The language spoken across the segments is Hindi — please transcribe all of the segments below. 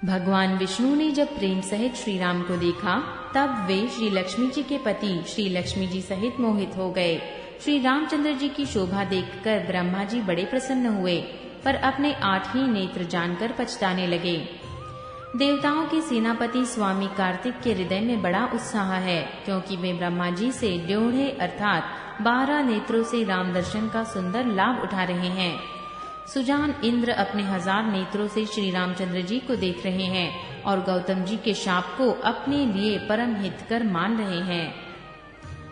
भगवान विष्णु ने जब प्रेम सहित श्री राम को देखा, तब वे श्री लक्ष्मी जी के पति श्री लक्ष्मी जी सहित मोहित हो गए। श्री रामचंद्र जी की शोभा देखकर ब्रह्मा जी बड़े प्रसन्न हुए, पर अपने 8 ही नेत्र जानकर पछताने लगे। देवताओं के सेनापति स्वामी कार्तिक के हृदय में बड़ा उत्साह है, क्योंकि वे ब्रह्मा जी से 1.5 अर्थात 12 नेत्रों से राम दर्शन का सुंदर लाभ उठा रहे हैं। सुजान इंद्र अपने 1000 नेत्रों से श्री रामचंद्र जी को देख रहे हैं और गौतम जी के शाप को अपने लिए परम हितकर मान रहे हैं।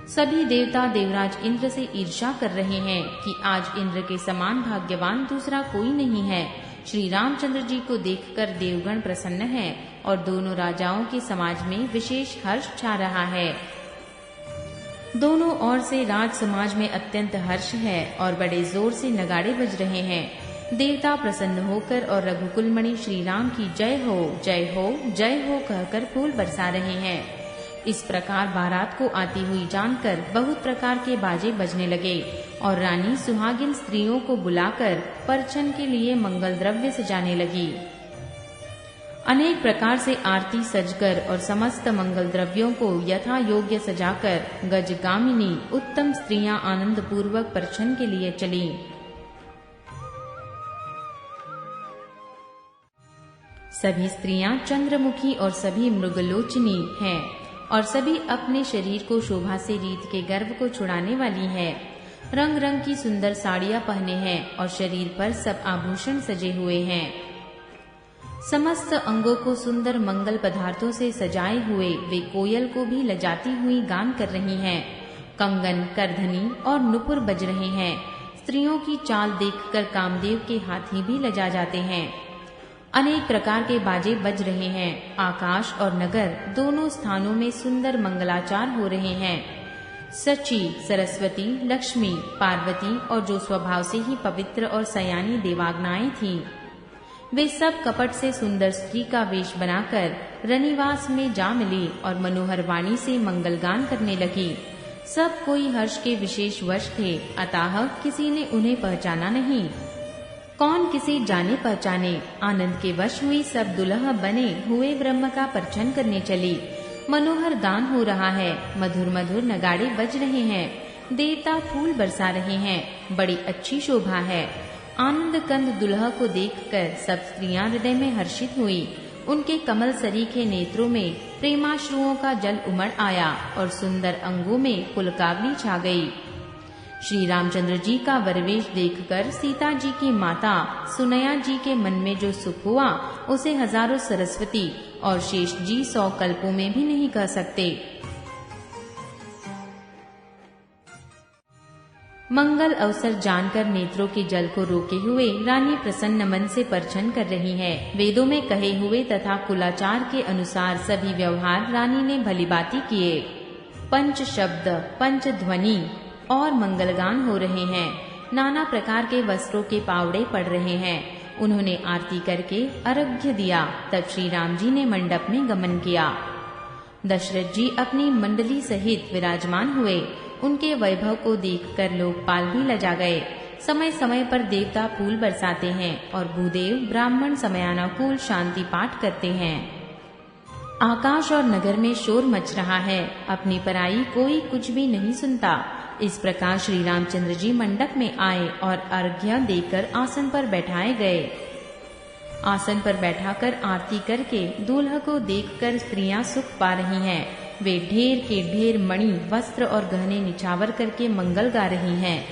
सभी देवता देवराज इंद्र से ईर्ष्या कर रहे हैं कि आज इंद्र के समान भाग्यवान दूसरा कोई नहीं है। श्री रामचंद्र जी को देखकर देवगण प्रसन्न है और दोनों राजाओं के समाज में विशेष हर्ष छा रहा है। दोनों ओर से राज समाज में अत्यंत हर्ष है और बड़े जोर से नगाड़े बज रहे हैं। देवता प्रसन्न होकर और रघुकुल मणि श्री राम की जय हो जय हो जय हो कहकर फूल बरसा रहे हैं। इस प्रकार बारात को आती हुई जानकर बहुत प्रकार के बाजे बजने लगे और रानी सुहागिन स्त्रियों को बुलाकर परछन के लिए मंगल द्रव्य सजाने लगी। अनेक प्रकार से आरती सजकर और समस्त मंगल द्रव्यों को यथा योग्य सजाकर गजगामिनी उत्तम स्त्रियां आनंद पूर्वक परछन के लिए चली। सभी स्त्रियां चंद्रमुखी और सभी मृगलोचनी हैं और सभी अपने शरीर को शोभा से रीत के गर्व को छुड़ाने वाली है। रंग रंग की सुंदर साड़ियां पहने हैं और शरीर पर सब आभूषण सजे हुए हैं। समस्त अंगों को सुंदर मंगल पदार्थों से सजाए हुए वे कोयल को भी लजाती हुई गान कर रही हैं। कंगन, करधनी और नुपुर बज रहे हैं। स्त्रियों की चाल देखकर कामदेव के हाथी भी लजा जाते हैं। अनेक प्रकार के बाजे बज रहे हैं। आकाश और नगर दोनों स्थानों में सुंदर मंगलाचार हो रहे हैं। सची, सरस्वती, लक्ष्मी, पार्वती और जो स्वभाव से ही पवित्र और सयानी देवाग्नाएं थीं, वे सब कपट से सुंदर स्त्री का वेश बनाकर रनिवास में जा मिली और मनोहर वाणी से मंगलगान करने लगी। सब कोई हर्ष के विशेष वश थे, अतः किसी ने उन्हें पहचाना नहीं। कौन किसे जाने पहचाने। आनंद के वश हुई सब दुल्हा बने हुए ब्रह्म का परछन करने चली। मनोहर गान हो रहा है, मधुर मधुर नगाड़े बज रहे हैं, देवता फूल बरसा रहे हैं, बड़ी अच्छी शोभा है। आनंद कंद दुल्हा को देखकर सब स्त्रियां हृदय में हर्षित हुई। उनके कमल सरीखे नेत्रों में प्रेमाश्रुओं का जल उमड़ आया और सुंदर अंगों में पुलकावली छा गई। श्री रामचंद्र जी का वरवेश देखकर सीता जी की माता सुनैया जी के मन में जो सुख हुआ, उसे हजारों सरस्वती और शेष जी 100 कल्पों में भी नहीं कह सकते। मंगल अवसर जानकर नेत्रों के जल को रोके हुए रानी प्रसन्न मन से परछन कर रही है। वेदों में कहे हुए तथा कुलाचार के अनुसार सभी व्यवहार रानी ने भलीभांति किए। पंच शब्द, पंच ध्वनि और मंगलगान हो रहे हैं। नाना प्रकार के वस्त्रों के पावड़े पड़ रहे हैं। उन्होंने आरती करके अर्घ्य दिया। तब श्री राम जी ने मंडप में गमन किया। दशरथ जी अपनी मंडली सहित विराजमान हुए। उनके वैभव को देखकर लोकपाल भी लजा गए। समय समय पर देवता फूल बरसाते हैं और भूदेव ब्राह्मण समयानुकूल शांति पाठ करते हैं। आकाश और नगर में शोर मच रहा है। अपनी पराई कोई कुछ भी नहीं सुनता। इस प्रकार श्री रामचंद्र जी मंडप में आए और अर्घ्य देकर आसन पर बैठाए गए। आसन पर बैठाकर आरती करके दूल्हा को देखकर स्त्रियां सुख पा रही हैं। वे ढेर के ढेर मणि, वस्त्र और गहने निछावर करके मंगल गा रही हैं।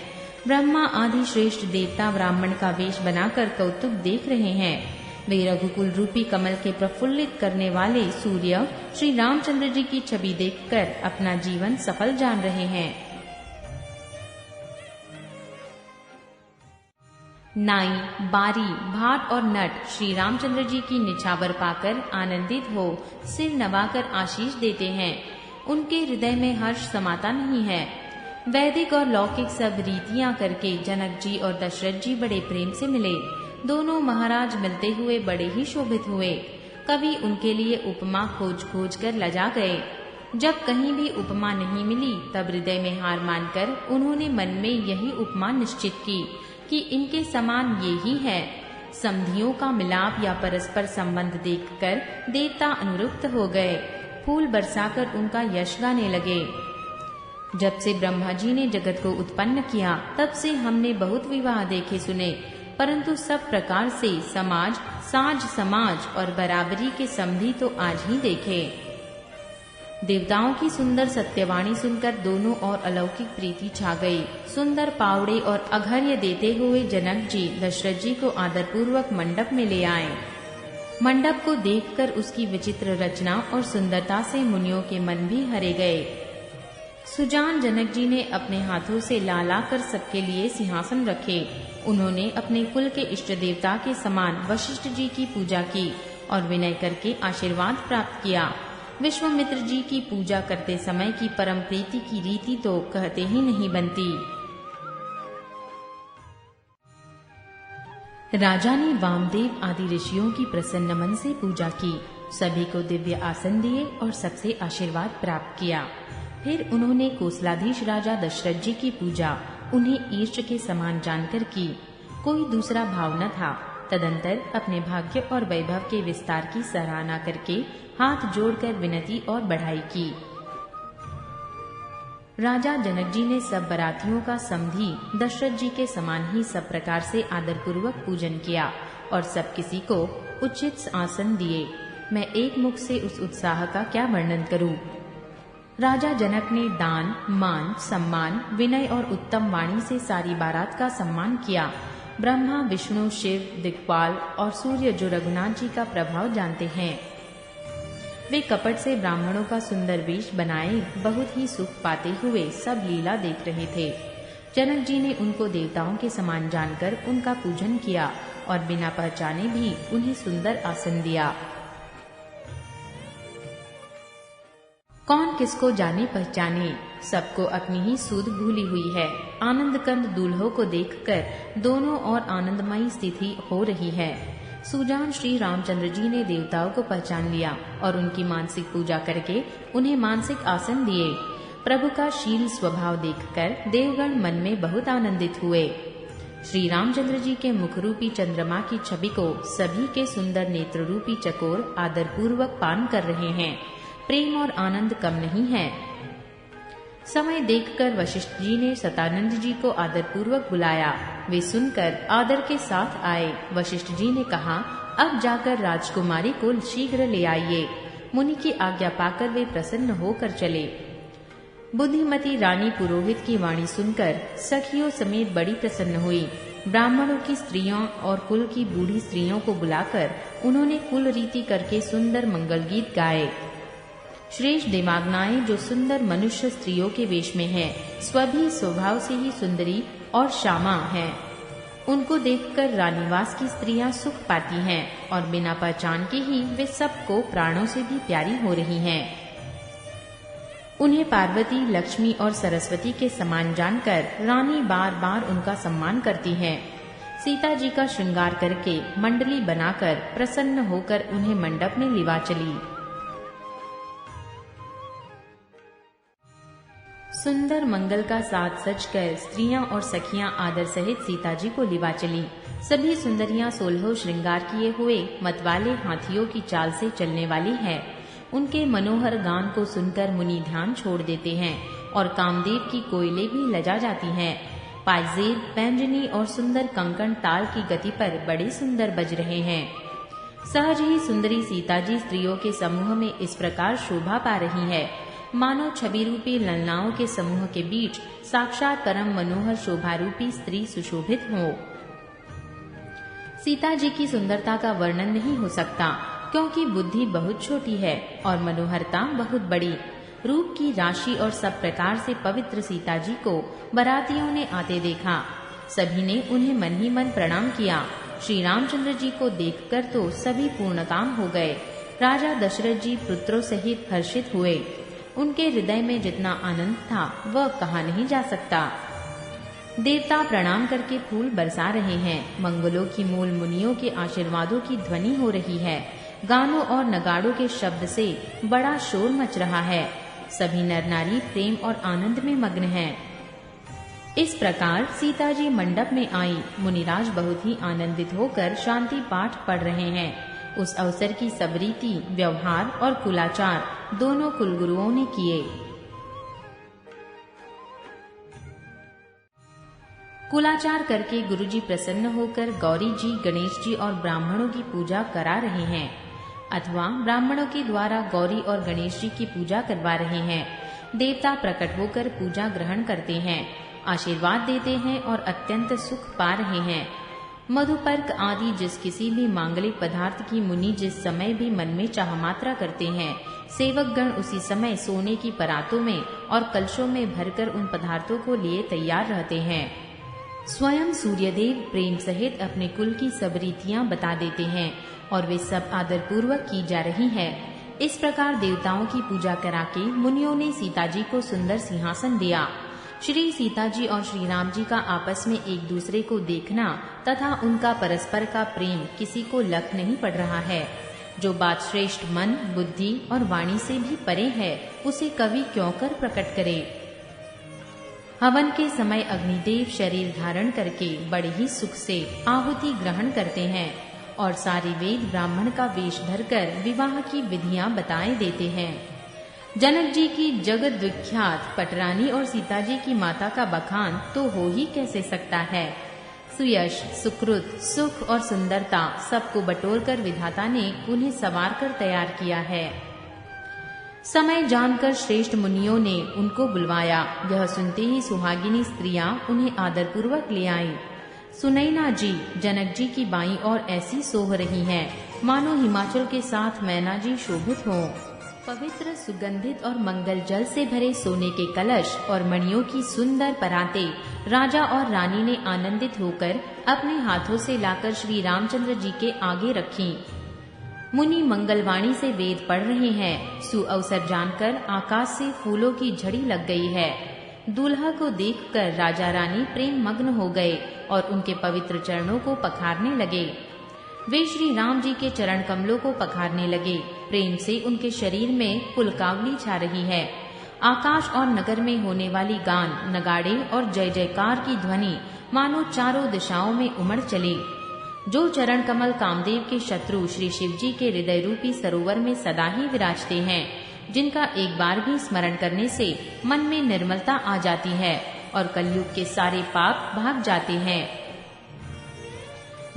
ब्रह्मा आदि श्रेष्ठ देवता ब्राह्मण का वेश बनाकर कौतुक देख रहे हैं। वे रघुकुल रूपी कमल के प्रफुल्लित करने वाले सूर्य श्री रामचंद्र जी की छवि देखकर अपना जीवन सफल जान रहे हैं। नाई, बारी, भाट और नट श्री रामचंद्र जी की निछावर पाकर आनंदित हो सिर नवाकर आशीष देते हैं। उनके हृदय में हर्ष समाता नहीं है। वैदिक और लौकिक सब रीतियां करके जनक जी और दशरथ जी बड़े प्रेम से मिले। दोनों महाराज मिलते हुए बड़े ही शोभित हुए। कवि उनके लिए उपमा खोज खोज कर लजा गए। जब कहीं भी उपमा नहीं मिली, तब हृदय में हार मानकर उन्होंने मन में यही उपमा निश्चित की कि इनके समान ये ही है। समधियों का मिलाप या परस्पर संबंध देखकर देवता अनुरुक्त हो गए, फूल बरसाकर उनका यश गाने लगे। जब से ब्रह्मा जी ने जगत को उत्पन्न किया, तब से हमने बहुत विवाह देखे सुने, परंतु सब प्रकार से समाज, साज समाज और बराबरी के समधी तो आज ही देखे। देवताओं की सुंदर सत्यवाणी सुनकर दोनों ओर अलौकिक प्रीति छा गई। सुंदर पावड़े और अघर्य देते हुए जनक जी दशरथ जी को आदरपूर्वक मंडप में ले आए। मंडप को देखकर उसकी विचित्र रचना और सुंदरता से मुनियों के मन भी हरे गए। सुजान जनक जी ने अपने हाथों से ला ला कर सबके लिए सिंहासन रखे। उन्होंने अपने कुल के इष्ट देवता के समान वशिष्ठ जी की पूजा की और विनय करके आशीर्वाद प्राप्त किया। विश्वामित्र जी की पूजा करते समय की परम प्रीति की रीति तो कहते ही नहीं बनती। राजा ने वामदेव आदि ऋषियों की प्रसन्न मन से पूजा की, सभी को दिव्य आसन दिए और सबसे आशीर्वाद प्राप्त किया। फिर उन्होंने कोसलाधीश राजा दशरथ जी की पूजा उन्हें ईर्ष्य के समान जानकर की, कोई दूसरा भाव न था। तदंतर अपने भाग्य और वैभव के विस्तार की सराहना करके हाथ जोड़कर विनती और बढ़ाई की। राजा जनक जी ने सब बरातियों का समधी दशरथ जी के समान ही सब प्रकार से आदरपूर्वक पूजन किया और सब किसी को उचित आसन दिए। मैं एक मुख से उस उत्साह का क्या वर्णन करूं। राजा जनक ने दान, मान, सम्मान, विनय और उत्तम वाणी से सारी बारात का सम्मान किया। ब्रह्मा, विष्णु, शिव, दिक्पाल और सूर्य जो रघुनाथ जी का प्रभाव जानते हैं, वे कपट से ब्राह्मणों का सुंदर वेश बनाए बहुत ही सुख पाते हुए सब लीला देख रहे थे। जनक जी ने उनको देवताओं के समान जानकर उनका पूजन किया और बिना पहचाने भी उन्हें सुंदर आसन दिया। कौन किसको जाने पहचाने, सबको अपनी ही सूध भूली हुई है। आनंद कंद दूल्हों को देखकर दोनों ओर आनंदमयी स्थिति हो रही है। सुजान श्री रामचंद्र जी ने देवताओं को पहचान लिया और उनकी मानसिक पूजा करके उन्हें मानसिक आसन दिए। प्रभु का शील स्वभाव देखकर देवगण मन में बहुत आनंदित हुए। श्री रामचंद्र जी के मुख रूपी चंद्रमा की छवि को सभी के सुंदर नेत्र रूपी चकोर आदर पूर्वक पान कर रहे हैं। प्रेम और आनंद कम नहीं है। समय देखकर वशिष्ठ जी ने सतानंद जी को आदर पूर्वक बुलाया। वे सुनकर आदर के साथ आए। वशिष्ठ जी ने कहा, अब जाकर राजकुमारी को शीघ्र ले आइए। मुनि की आज्ञा पाकर वे प्रसन्न होकर चले। बुद्धिमती रानी पुरोहित की वाणी सुनकर सखियों समेत बड़ी प्रसन्न हुई। ब्राह्मणों की स्त्रियों और कुल की बूढ़ी स्त्रियों को बुलाकर उन्होंने कुल रीति करके सुंदर मंगल गीत गाए। श्रेष्ठ देवांगनाएं जो सुंदर मनुष्य स्त्रियों के वेश में हैं, स्वभी स्वभाव से ही सुंदरी और श्यामा हैं। उनको देखकर रानीवास की स्त्रियां सुख पाती हैं और बिना पहचान के ही वे सबको प्राणों से भी प्यारी हो रही हैं। उन्हें पार्वती, लक्ष्मी और सरस्वती के समान जानकर रानी बार बार उनका सम्मान करती हैं। सीता जी का श्रृंगार करके मंडली बनाकर प्रसन्न होकर उन्हें मंडप में लिवा चली। सुंदर मंगल का साथ सजकर स्त्रियां और सखियां आदर सहित सीता जी को लिवा चली। सभी सुंदरियां 16 श्रृंगार किए हुए मतवाले हाथियों की चाल से चलने वाली है। उनके मनोहर गान को सुनकर मुनि ध्यान छोड़ देते हैं और कामदेव की कोयले भी लजा जाती हैं। पायजेब, पैंजनी और सुंदर कंकण ताल की गति पर बड़े सुंदर बज रहे हैं। सहज ही सुंदरी सीता जी स्त्रियों के समूह में इस प्रकार शोभा पा रही है, मानो छवि रूपी ललनाओं के समूह के बीच साक्षात परम मनोहर शोभा रूपी स्त्री सुशोभित हो। सीता जी की सुंदरता का वर्णन नहीं हो सकता, क्योंकि बुद्धि बहुत छोटी है और मनोहरता बहुत बड़ी। रूप की राशि और सब प्रकार से पवित्र सीता जी को बरातियों ने आते देखा। सभी ने उन्हें मन ही मन प्रणाम किया। श्री रामचंद्र जी को देखकर तो सभी पूर्ण काम हो गए। राजा दशरथ जी पुत्रों सहित हर्षित हुए। उनके हृदय में जितना आनंद था वह कहा नहीं जा सकता। देवता प्रणाम करके फूल बरसा रहे हैं। मंगलों की मूल मुनियों के आशीर्वादों की ध्वनि हो रही है। गानों और नगाड़ों के शब्द से बड़ा शोर मच रहा है। सभी नर नारी प्रेम और आनंद में मग्न हैं। इस प्रकार सीता जी मंडप में आई। मुनिराज बहुत ही आनंदित होकर शांति पाठ पढ़ रहे हैं। उस अवसर की सब रीति, व्यवहार और कुलाचार दोनों कुलगुरुओं ने किए। कुलाचार करके गुरुजी प्रसन्न होकर गौरी जी, गणेश जी और ब्राह्मणों की पूजा करा रहे हैं, अथवा ब्राह्मणों के द्वारा गौरी और गणेश जी की पूजा करवा रहे हैं। देवता प्रकट होकर पूजा ग्रहण करते हैं, आशीर्वाद देते हैं और अत्यंत सुख पा रहे हैं। मधुपर्क आदि जिस किसी भी मांगलिक पदार्थ की मुनि जिस समय भी मन में चाह मात्रा करते हैं, सेवक गण उसी समय सोने की परातों में और कलशों में भरकर उन पदार्थों को लिए तैयार रहते हैं। स्वयं सूर्यदेव प्रेम सहित अपने कुल की सब रीतियां बता देते हैं और वे सब आदर पूर्वक की जा रही है। इस प्रकार देवताओं की पूजा करा के मुनियों ने सीता जी को सुंदर सिंहासन दिया। श्री सीता जी और श्री राम जी का आपस में एक दूसरे को देखना तथा उनका परस्पर का प्रेम किसी को लख नहीं पड़ रहा है। जो बात श्रेष्ठ मन, बुद्धि और वाणी से भी परे है, उसे कवि क्यों कर प्रकट करे। हवन के समय अग्निदेव शरीर धारण करके बड़े ही सुख से आहुति ग्रहण करते हैं और सारे वेद ब्राह्मण का वेश धरकर विवाह की विधियां बताए देते हैं। जनक जी की जगत विख्यात पटरानी और सीता जी की माता का बखान तो हो ही कैसे सकता है। सुयश, सुकृत, सुख और सुंदरता सबको बटोरकर विधाता ने उन्हें संवार कर तैयार किया है। समय जानकर श्रेष्ठ मुनियों ने उनको बुलवाया। यह सुनते ही सुहागिनी स्त्रियां उन्हें आदर पूर्वक ले आईं। सुनैना जी जनक जी की बाईं ओर ऐसी सोह रही हैं, मानो हिमाचल के साथ मैना जी शोभित हों। पवित्र, सुगंधित और मंगल जल से भरे सोने के कलश और मणियों की सुंदर पराते राजा और रानी ने आनंदित होकर अपने हाथों से लाकर श्री रामचंद्र जी के आगे रखी। मुनि मंगलवाणी से वेद पढ़ रहे हैं। सुअवसर जानकर आकाश से फूलों की झड़ी लग गई है। दूल्हा को देखकर राजा रानी प्रेम मग्न हो गए और उनके पवित्र चरणों को पखारने लगे। वे श्री राम जी के चरण कमलों को पखारने लगे। प्रेम से उनके शरीर में पुलकावली छा रही है। आकाश और नगर में होने वाली गान, नगाड़े और जय जयकार की ध्वनि मानो चारों दिशाओं में उमड़ चली। जो चरण कमल कामदेव के शत्रु श्री शिव जी के हृदय रूपी सरोवर में सदा ही विराजते हैं, जिनका एक बार भी स्मरण करने से मन में निर्मलता आ जाती है और कलयुग के सारे पाप भाग जाते हैं,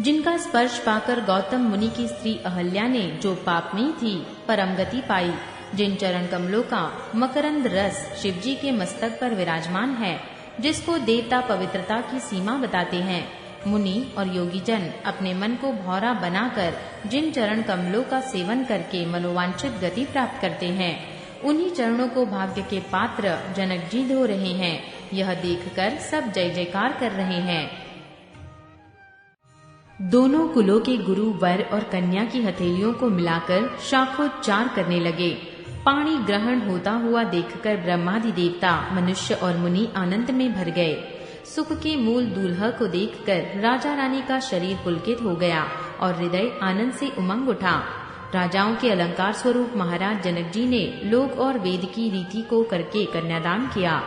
जिनका स्पर्श पाकर गौतम मुनि की स्त्री अहल्या ने जो पाप में थी परम गति पाई, जिन चरण कमलों का मकरंद रस शिव जी के मस्तक पर विराजमान है, जिसको देवता पवित्रता की सीमा बताते हैं, मुनि और योगी जन अपने मन को भौरा बनाकर जिन चरण कमलों का सेवन करके मनोवांछित गति प्राप्त करते हैं, उन्हीं चरणों को भाग्य के पात्र जनक जी धो रहे हैं। यह देखकर सब जय जयकार कर रहे हैं। दोनों कुलों के गुरु वर और कन्या की हथेलियों को मिलाकर शाखोच्चार करने लगे। पाणी ग्रहण होता हुआ देखकर ब्रह्मादि देवता, मनुष्य और मुनि आनंद में भर गए। सुख के मूल दूल्हा को देखकर राजा रानी का शरीर पुलकित हो गया और हृदय आनंद से उमंग उठा। राजाओं के अलंकार स्वरूप महाराज जनक जी ने लोक और वेद की रीति को करके कन्यादान किया।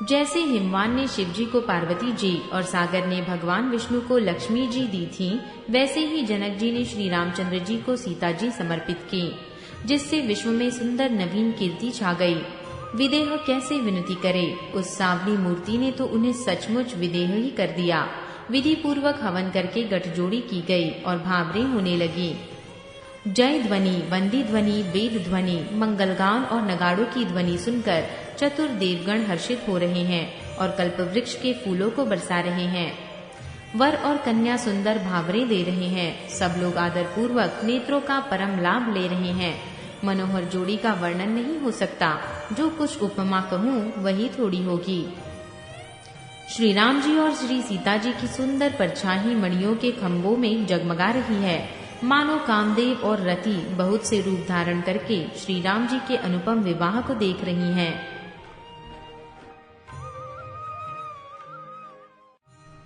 जैसे हिमवान ने शिव जी को पार्वती जी और सागर ने भगवान विष्णु को लक्ष्मी जी दी थी, वैसे ही जनक जी ने श्री रामचंद्र जी को सीता जी समर्पित की, जिससे विश्व में सुंदर नवीन कीर्ति छा गई। विदेह कैसे विनती करे, उस सांवली मूर्ति ने तो उन्हें सचमुच विदेह ही कर दिया। विधि पूर्वक हवन करके गठजोड़ी की गई और भावरें होने लगी। जय ध्वनि, वंदी ध्वनि, वेद ध्वनि, मंगलगान और नगाड़ों की ध्वनि सुनकर चतुर देवगण हर्षित हो रहे हैं और कल्पवृक्ष के फूलों को बरसा रहे हैं। वर और कन्या सुंदर भावरें दे रहे हैं। सब लोग आदर पूर्वक नेत्रों का परम लाभ ले रहे हैं। मनोहर जोड़ी का वर्णन नहीं हो सकता। जो कुछ उपमा कहूँ वही थोड़ी होगी। श्री राम जी और श्री सीता जी की सुंदर परछाई मणियों के खंभों में जगमगा रही है। मानो कामदेव और रति बहुत से रूप धारण करके श्री राम जी के अनुपम विवाह को देख रही हैं।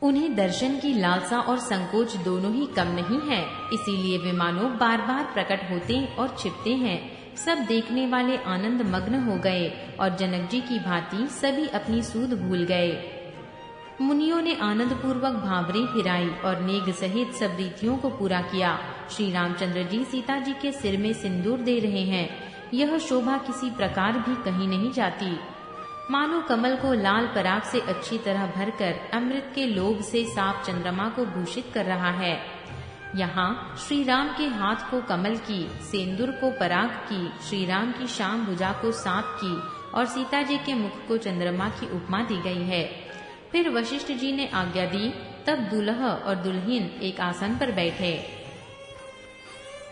उन्हें दर्शन की लालसा और संकोच दोनों ही कम नहीं है, इसीलिए वे मानो बार बार प्रकट होते और छिपते हैं। सब देखने वाले आनंद मग्न हो गए और जनक जी की भांति सभी अपनी सूध भूल गए। मुनियों ने आनंद पूर्वक भांवरें फिराई और नेग सहित सब रीतियों को पूरा किया। श्री रामचंद्र जी सीता जी के सिर में सिंदूर दे रहे हैं। यह शोभा किसी प्रकार भी कहीं नहीं जाती। मानो कमल को लाल पराग से अच्छी तरह भरकर अमृत के लोभ से साफ चंद्रमा को भूषित कर रहा है। यहाँ श्री राम के हाथ को कमल की, सेंदूर को पराग की, श्री राम की शाम भुजा को सांप की और सीता जी के मुख को चंद्रमा की उपमा दी गई है। फिर वशिष्ठ जी ने आज्ञा दी, तब दूल्हा और दुल्हन एक आसन पर बैठे।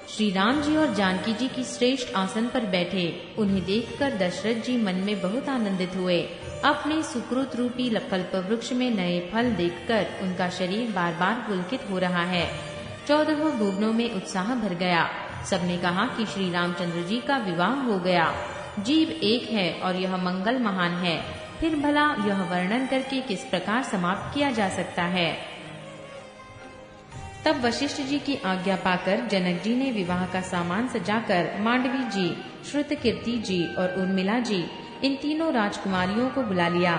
श्री राम जी और जानकी जी की श्रेष्ठ आसन पर बैठे। उन्हें देखकर दशरथ जी मन में बहुत आनंदित हुए। अपने सुकृत रूपी कल्प वृक्ष में नए फल देखकर उनका शरीर बार बार पुलकित हो रहा है। 14 भुवनों में उत्साह भर गया। सबने कहा कि श्री रामचंद्र जी का विवाह हो गया। जीव एक है और यह मंगल महान है। फिर भला यह वर्णन करके किस प्रकार समाप्त किया जा सकता है। तब वशिष्ठ जी की आज्ञा पाकर जनक जी ने विवाह का सामान सजाकर मांडवी जी, श्रुतकीर्ति जी और उर्मिला जी, इन तीनों राजकुमारियों को बुला लिया।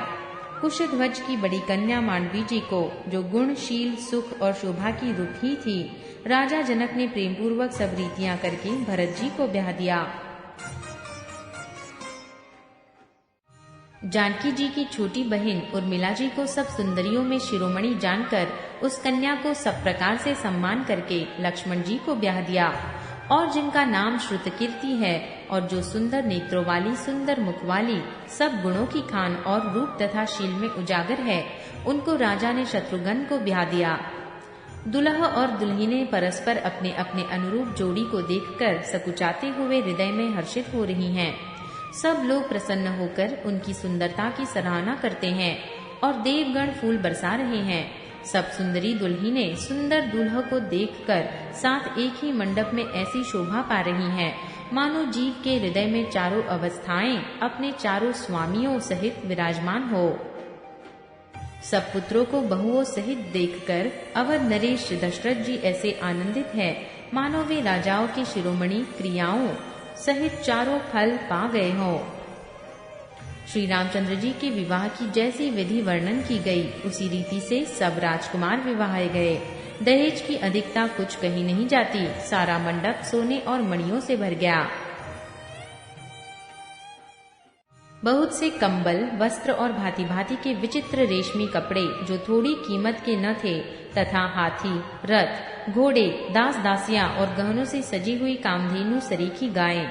कुशध्वज की बड़ी कन्या मांडवी जी को, जो गुण, शील, सुख और शोभा की रूप ही थी, राजा जनक ने प्रेम पूर्वक सब रीतियां करके भरत जी को ब्याह दिया। जानकी जी की छोटी बहन उर्मिला जी को सब सुंदरियों में शिरोमणि जानकर उस कन्या को सब प्रकार से सम्मान करके लक्ष्मण जी को ब्याह दिया। और जिनका नाम श्रुतकीर्ति है और जो सुंदर नेत्रों वाली, सुंदर मुख वाली, सब गुणों की खान और रूप तथा शील में उजागर है, उनको राजा ने शत्रुघ्न को ब्याह दिया। दुल्हा और दुल्हने परस्पर अपने अपने अनुरूप जोड़ी को देखकर सकुचाते हुए हृदय में हर्षित हो रही हैं। सब लोग प्रसन्न होकर उनकी सुंदरता की सराहना करते हैं और देवगण फूल बरसा रहे हैं। सब सुंदरी दुल्हने सुंदर दूल्हा को देखकर साथ एक ही मंडप में ऐसी शोभा पा रही हैं, मानो जीव के हृदय में चारों अवस्थाएं अपने चारों स्वामियों सहित विराजमान हो। सब पुत्रों को बहुओं सहित देखकर अवध नरेश दशरथ जी ऐसे आनंदित हैं, मानो वे राजाओं के शिरोमणि क्रियाओं सहित चारों फल पा गए हों। श्री रामचंद्र जी के विवाह की जैसी विधि वर्णन की गई, उसी रीति से सब राजकुमार विवाहे गए। दहेज की अधिकता कुछ कही नहीं जाती। सारा मंडप सोने और मणियों से भर गया। बहुत से कंबल, वस्त्र और भांति भांति के विचित्र रेशमी कपड़े जो थोड़ी कीमत के न थे, तथा हाथी, रथ, घोड़े, दास दासियां और गहनों से सजी हुई कामधेनु सरीखी गायें,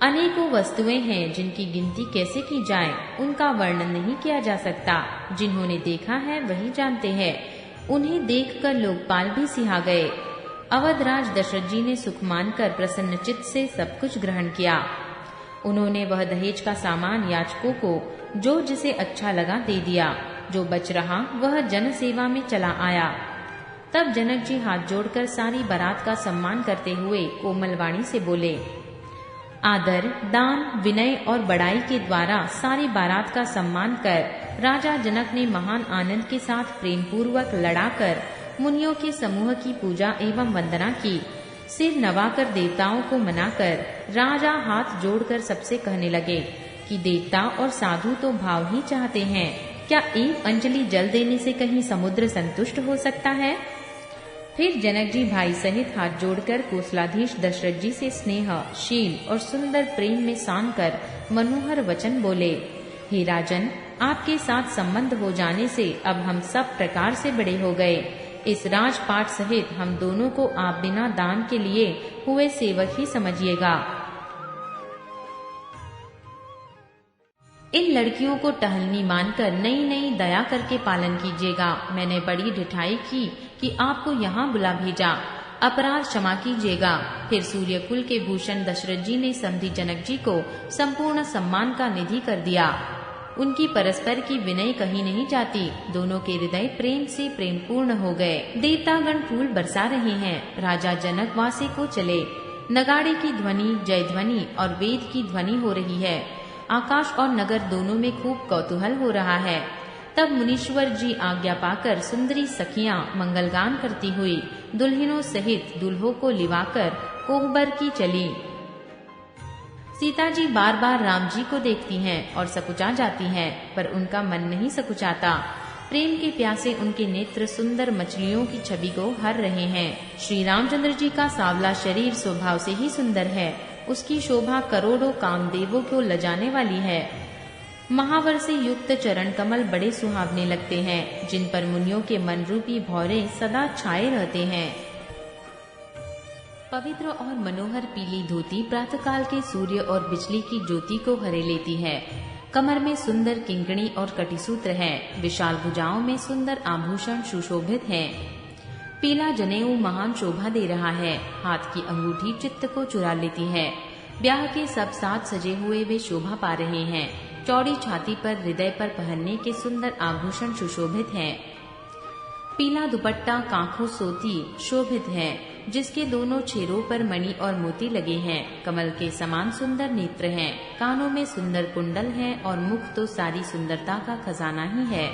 अनेकों वस्तुएं हैं जिनकी गिनती कैसे की जाए, उनका वर्णन नहीं किया जा सकता। जिन्होंने देखा है वही जानते हैं। उन्हें देखकर लोकपाल भी सिहा गए। अवधराज दशरथ जी ने सुख मानकर प्रसन्न चित्त से सब कुछ ग्रहण किया। उन्होंने वह दहेज का सामान याचकों को जो जिसे अच्छा लगा दे दिया। जो बच रहा वह जन सेवा में चला आया। तब जनक जी हाथ जोड़कर सारी बारात का सम्मान करते हुए कोमल वाणी से बोले, आदर, दान, विनय और बड़ाई के द्वारा सारी बारात का सम्मान कर राजा जनक ने महान आनंद के साथ प्रेम पूर्वक लड़ाकर मुनियों के समूह की पूजा एवं वंदना की। सिर नवाकर देवताओं को मनाकर राजा हाथ जोड़कर सबसे कहने लगे कि देवता और साधु तो भाव ही चाहते हैं। क्या एक अंजलि जल देने से कहीं समुद्र संतुष्ट हो सकता है? फिर जनक जी भाई सहित हाथ जोड़कर कोसलाधीश दशरथ जी से स्नेह, शील और सुंदर प्रेम में सान कर मनोहर वचन बोले, हे राजन, आपके साथ संबंध हो जाने से अब हम सब प्रकार से बड़े हो गए। इस राजपाट सहित हम दोनों को आप बिना दान के लिए हुए सेवक ही समझिएगा। इन लड़कियों को टहलनी मानकर नई नई दया करके पालन कीजिएगा। मैंने बड़ी ढिठाई की कि आपको यहाँ बुला भेजा, अपराध क्षमा कीजिएगा। फिर सूर्यकुल के भूषण दशरथ जी ने समधी जनक जी को संपूर्ण सम्मान का निधि कर दिया। उनकी परस्पर की विनय कही नहीं जाती। दोनों के हृदय प्रेम से प्रेम पूर्ण हो गए। देवतागण फूल बरसा रहे हैं। राजा जनक वासे को चले। नगाड़े की ध्वनि, जय ध्वनि और वेद की ध्वनि हो रही है। आकाश और नगर दोनों में खूब कौतूहल हो रहा है। तब मुनीश्वर जी आज्ञा पाकर सुंदरी सखियां मंगलगान करती हुई दुल्हनों सहित दुल्हों को लिवाकर कोहबर की चली। सीता जी बार बार राम जी को देखती हैं और सकुचा जाती हैं, पर उनका मन नहीं सकुचाता। प्रेम के प्यासे उनके नेत्र सुंदर मछलियों की छवि को हर रहे हैं। श्री रामचंद्र जी का सांवला शरीर स्वभाव से ही सुंदर है। उसकी शोभा करोड़ों कामदेवों को लजाने वाली है। महावर से युक्त चरण कमल बड़े सुहावने लगते हैं, जिन पर मुनियों के मन रूपी भौरे सदा छाए रहते हैं। पवित्र और मनोहर पीली धोती प्रातःकाल के सूर्य और बिजली की ज्योति को हरे लेती है। कमर में सुंदर किंकणी और कटिसूत्र है। विशाल भुजाओं में सुंदर आभूषण सुशोभित हैं। पीला जनेऊ महान शोभा दे रहा है। हाथ की अंगूठी चित्त को चुरा लेती है। ब्याह के सब साथ सजे हुए वे शोभा पा रहे हैं। चौड़ी छाती पर हृदय पर पहनने के सुंदर आभूषण सुशोभित हैं। पीला दुपट्टा कांखों सोती शोभित है, जिसके दोनों छेरों पर मणि और मोती लगे हैं। कमल के समान सुंदर नेत्र हैं। कानों में सुंदर कुंडल हैं और मुख तो सारी सुंदरता का खजाना ही है।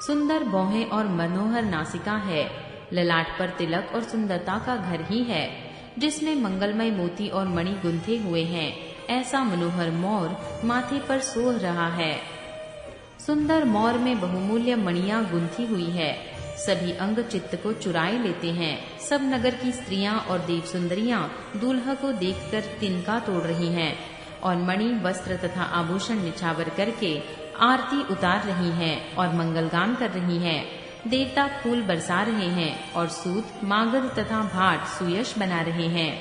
सुंदर भौहें और मनोहर नासिका है। ललाट पर तिलक और सुंदरता का घर ही है, जिसमें मंगलमय मोती और मणि गुंथे हुए हैं। ऐसा मनोहर मोर माथे पर सोह रहा है। सुंदर मोर में बहुमूल्य मणियां गुंथी हुई है। सभी अंग चित्त को चुराए लेते हैं। सब नगर की स्त्रियां और देव सुंदरियां दूल्हा को देखकर तिनका तोड़ रही हैं और मणि वस्त्र तथा आभूषण निछावर करके आरती उतार रही हैं और मंगलगान कर रही हैं। देवता फूल बरसा रहे हैं और सूत मागध तथा भाट सुयश बना रहे हैं।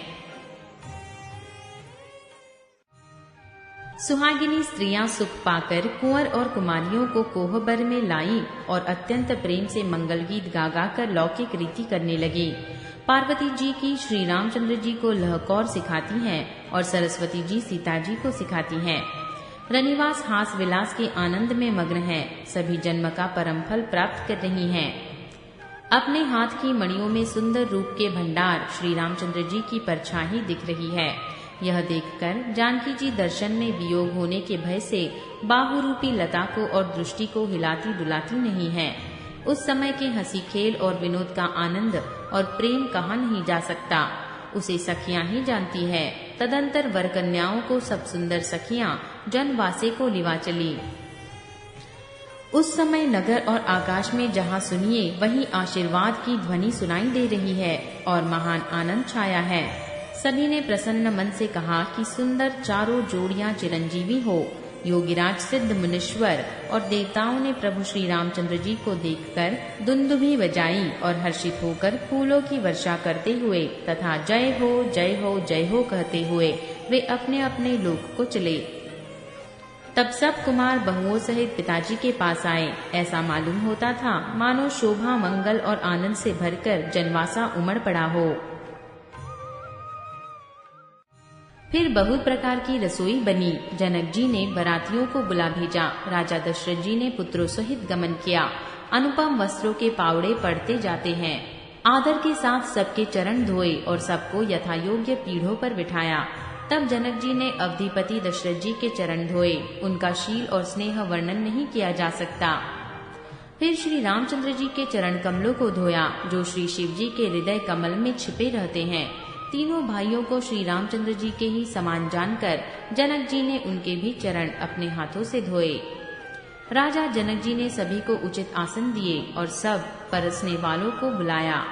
सुहागिनी स्त्रियां सुख पाकर कुंवर और कुमारियों को कोहबर में लाई और अत्यंत प्रेम से मंगल गीत गा गा कर लौकिक रीति करने लगी। पार्वती जी की श्री रामचंद्र जी को लहकौर सिखाती हैं और सरस्वती जी सीता जी को सिखाती हैं। रनिवास हास विलास के आनंद में मग्न है। सभी जन्म का परम फल प्राप्त कर रही हैं। अपने हाथ की मणियों में सुंदर रूप के भंडार श्री रामचंद्र जी की परछाई दिख रही है। यह देखकर जानकी जी दर्शन में वियोग होने के भय से बाहु रूपी लता को और दृष्टि को हिलाती डुलाती नहीं है। उस समय के हंसी खेल और विनोद का आनंद और प्रेम कहा नहीं जा सकता। उसे सखियां ही जानती है। तदंतर वर कन्याओं को सब सुंदर सखियां जनवासे को लिवा चली। उस समय नगर और आकाश में जहाँ सुनिए वहीं आशीर्वाद की ध्वनि सुनाई दे रही है और महान आनंद छाया है। सभी ने प्रसन्न मन से कहा कि सुंदर चारों जोड़ियां चिरंजीवी हो। योगीराज सिद्ध मुनीश्वर और देवताओं ने प्रभु श्री रामचंद्र जी को देखकर दुंदुभी बजाई और हर्षित होकर फूलों की वर्षा करते हुए तथा जय हो जय हो जय हो कहते हुए वे अपने अपने लोक को चले। तब सब कुमार बहुओं सहित पिताजी के पास आए। ऐसा मालूम होता था मानो शोभा मंगल और आनंद से भरकर जनवासा उमड़ पड़ा हो। फिर बहुत प्रकार की रसोई बनी। जनक जी ने बरातियों को बुला भेजा। राजा दशरथ जी ने पुत्रों सहित गमन किया। अनुपम वस्त्रों के पावड़े पड़ते जाते हैं। आदर के साथ सबके चरण धोए और सबको यथा योग्य पीढ़ों पर बिठाया। तब जनक जी ने अवधीपति दशरथ जी के चरण धोए। उनका शील और स्नेह वर्णन नहीं किया जा सकता। फिर श्री रामचंद्र जी के चरण कमलों को धोया, जो श्री शिव जी के हृदय कमल में छिपे रहते हैं। तीनों भाइयों को श्री रामचंद्र जी के ही समान जानकर जनक जी ने उनके भी चरण अपने हाथों से धोए। राजा जनक जी ने सभी को उचित आसन दिए और सब परसने वालों को बुलाया।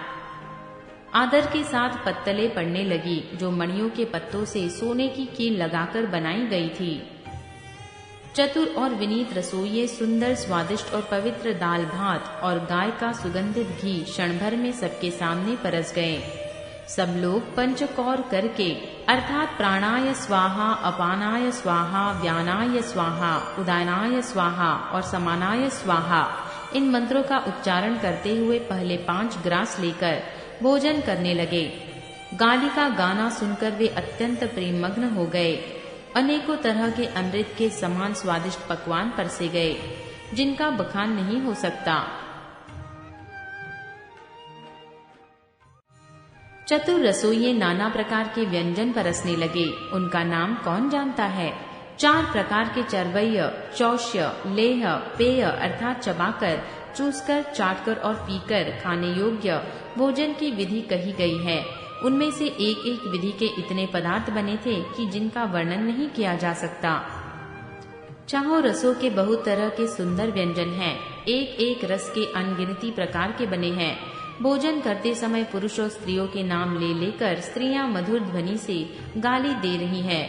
आदर के साथ पत्तलें पड़ने लगी, जो मणियों के पत्तों से सोने की कील लगाकर बनाई गई थी। चतुर और विनीत रसोइये सुंदर स्वादिष्ट और पवित्र दाल भात और गाय का सुगंधित घी क्षण भर में सबके सामने परस गए। सब लोग पंचकौर करके अर्थात प्राणाय स्वाहा, अपानाय स्वाहा, व्यानाय स्वाहा, उदानाय स्वाहा और समानाय स्वाहा इन मंत्रों का उच्चारण करते हुए पहले 5 ग्रास लेकर भोजन करने लगे। गाली का गाना सुनकर वे अत्यंत प्रेममग्न हो गए। अनेकों तरह के अमृत के समान स्वादिष्ट पकवान परसे गए, जिनका बखान नहीं हो सकता। चतुर रसोइये नाना प्रकार के व्यंजन परसने लगे। उनका नाम कौन जानता है। 4 प्रकार के चरवैय, चौष्य, लेह, पेय अर्थात चबाकर, चूसकर, चाटकर और पीकर खाने योग्य भोजन की विधि कही गई है। उनमें से एक एक विधि के इतने पदार्थ बने थे कि जिनका वर्णन नहीं किया जा सकता। चाहों रसों के बहुत तरह के सुंदर व्यंजन हैं, एक एक रस के अनगिनती प्रकार के बने हैं। भोजन करते समय पुरुष और स्त्रियों के नाम ले लेकर स्त्रियां मधुर ध्वनि से गाली दे रही हैं।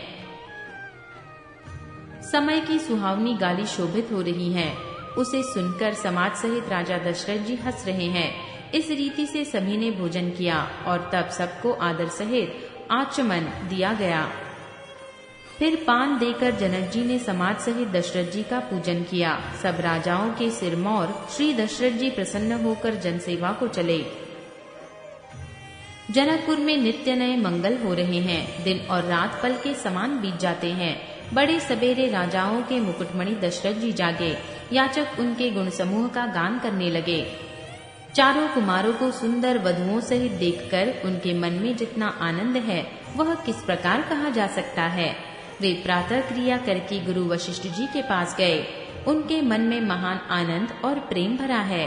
समय की सुहावनी गाली शोभित हो रही है। उसे सुनकर समाज सहित राजा दशरथ जी हंस रहे हैं। इस रीति से सभी ने भोजन किया और तब सबको आदर सहित आचमन दिया गया। फिर पान देकर जनक जी ने समाज सहित दशरथ जी का पूजन किया। सब राजाओं के सिरमौर श्री दशरथ जी प्रसन्न होकर जनसेवा को चले। जनकपुर में नित्य नए मंगल हो रहे हैं। दिन और रात पल के समान बीत जाते हैं। बड़े सवेरे राजाओं के मुकुटमणि दशरथ जी जागे। याचक उनके गुण समूह का गान करने लगे। चारों कुमारों को सुंदर वधुओं सहित देखकर उनके मन में जितना आनंद है वह किस प्रकार कहा जा सकता है। वे प्रातः क्रिया करके गुरु वशिष्ठ जी के पास गए। उनके मन में महान आनंद और प्रेम भरा है।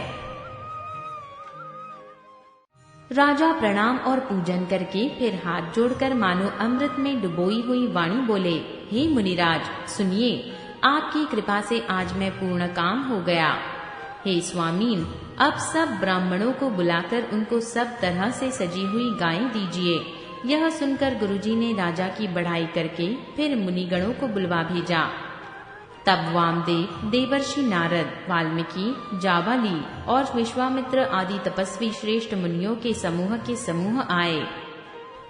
राजा प्रणाम और पूजन करके फिर हाथ जोड़कर मानो अमृत में डुबोई हुई वाणी बोले, हे मुनिराज सुनिए, आपकी कृपा से आज मैं पूर्ण काम हो गया। हे स्वामीन, अब सब ब्राह्मणों को बुलाकर उनको सब तरह से सजी हुई गायें दीजिए। यह सुनकर गुरुजी ने राजा की बढ़ाई करके फिर मुनिगणों को बुलवा भेजा। तब वामदेव, देवर्षि नारद, वाल्मीकि, जाबाली और विश्वामित्र आदि तपस्वी श्रेष्ठ मुनियों के समूह आए।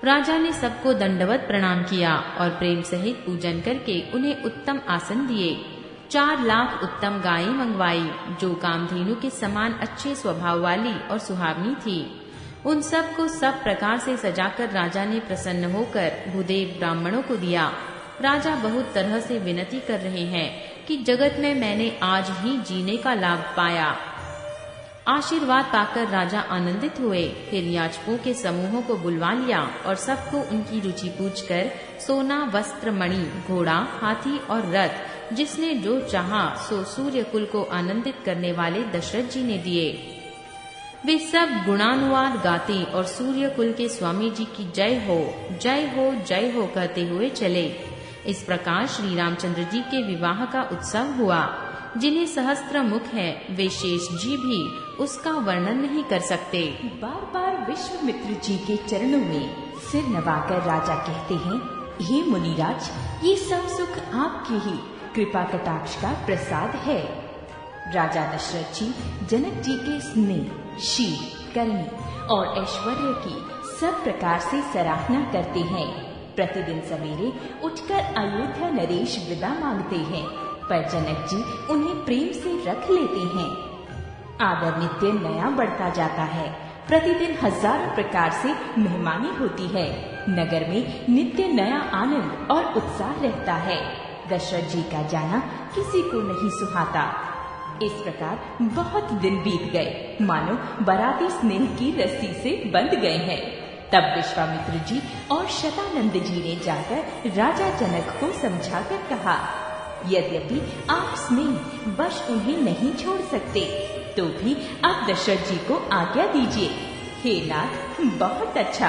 राजा ने सबको दंडवत प्रणाम किया और प्रेम सहित पूजन करके उन्हें उत्तम आसन दिए। 4 लाख उत्तम गायें मंगवाई जो कामधेनु के समान अच्छे स्वभाव वाली और सुहावनी थी। उन सब को सब प्रकार से सजाकर राजा ने प्रसन्न होकर भूदेव ब्राह्मणों को दिया। राजा बहुत तरह से विनती कर रहे हैं कि जगत में मैंने आज ही जीने का लाभ पाया। आशीर्वाद पाकर राजा आनंदित हुए। फिर याचकों के समूहों को बुलवा लिया और सबको उनकी रुचि पूछकर सोना, वस्त्र, मणि, घोड़ा, हाथी और रथ जिसने जो चाहा सो सूर्य कुल को आनंदित करने वाले दशरथ जी ने दिए। वे सब गुणानुवाद गाते और सूर्य कुल के स्वामी जी की जय हो जय हो जय हो कहते हुए चले। इस प्रकार श्री रामचंद्र जी के विवाह का उत्सव हुआ। जिन्हें सहस्त्र मुख है वे शेष जी भी उसका वर्णन नहीं कर सकते। बार बार विश्वामित्र जी के चरणों में सिर नवाकर राजा कहते हैं, हे मुनिराज, ये सब सुख आपके ही कृपा कटाक्ष का प्रसाद है। राजा दशरथ जी जनक जी के स्नेह, शील, करनी और ऐश्वर्य की सब प्रकार से सराहना करते हैं। प्रतिदिन सवेरे उठकर अयोध्या नरेश विदा मांगते हैं, पर जनक जी उन्हें प्रेम से रख लेते हैं। आदर नित्य नया बढ़ता जाता है। प्रतिदिन हजारों प्रकार से मेहमानी होती है। नगर में नित्य नया आनंद और उत्साह रहता है। दशरथ जी का जाना किसी को नहीं सुहाता। इस प्रकार बहुत दिन बीत गए, मानो बाराती स्नेह की रस्सी से बंध गए हैं। तब विश्वामित्र जी और शतानंद जी ने जाकर राजा जनक को समझाकर कहा, यद्यपि आप स्नेह वश उन्हें नहीं छोड़ सकते, तो भी आप दशरथ जी को आज्ञा दीजिए। हे नाथ, बहुत अच्छा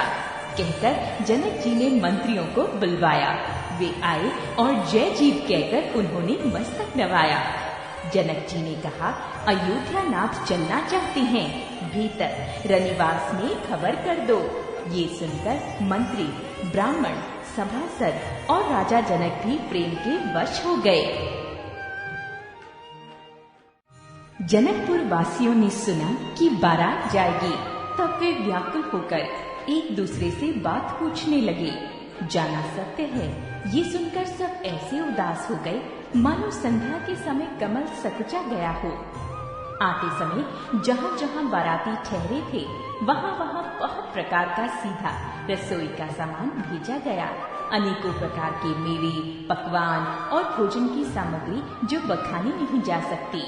कहकर जनक जी ने मंत्रियों को बुलवाया। वे आए और जय जीव कहकर उन्होंने मस्तक नवाया। जनक जी ने कहा, अयोध्या नाथ चलना चाहते हैं, भीतर रनिवास में खबर कर दो। ये सुनकर मंत्री, ब्राह्मण, सभासद और राजा जनक भी प्रेम के वश हो गए। जनकपुर वासियों ने सुना कि बारात जाएगी, तब वे व्याकुल होकर एक दूसरे से बात पूछने लगे। जाना सत्य है, ये सुनकर सब ऐसे उदास हो गए मानो संध्या के समय कमल सकुचा गया हो। आते समय जहाँ जहाँ बाराती ठहरे थे वहाँ वहाँ बहुत प्रकार का सीधा रसोई का सामान भेजा गया। अनेकों प्रकार के मेवे, पकवान और भोजन की सामग्री जो बखानी नहीं जा सकती।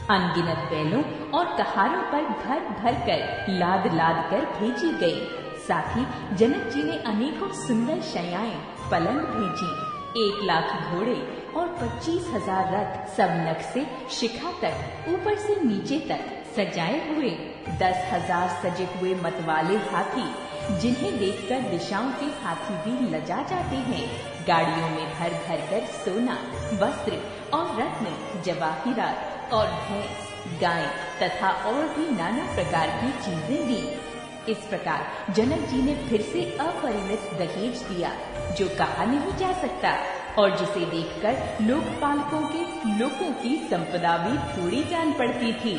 अनगिनत बैलों और कहारों पर भर भर कर लाद लाद कर भेजी गई। साथ ही जनक जी ने अनेकों सुंदर शय्याएं, पलंग भेजी। 1 लाख घोड़े और 25,000 रथ सब नख से शिखा तक ऊपर से नीचे तक सजाए हुए, 10,000 सजे हुए मतवाले हाथी, जिन्हें देखकर दिशाओं के हाथी भी लजा जाते हैं। गाड़ियों में भर भर कर सोना, वस्त्र और रत्न, जवाहिरात और भैंस, गाय तथा और भी नाना प्रकार की चीजें दी। इस प्रकार जनक जी ने फिर से अपरिमित दहेज दिया, जो कहा नहीं जा सकता और जिसे देखकर लोकपालकों के लोगों की संपदा भी थोड़ी जान पड़ती थी।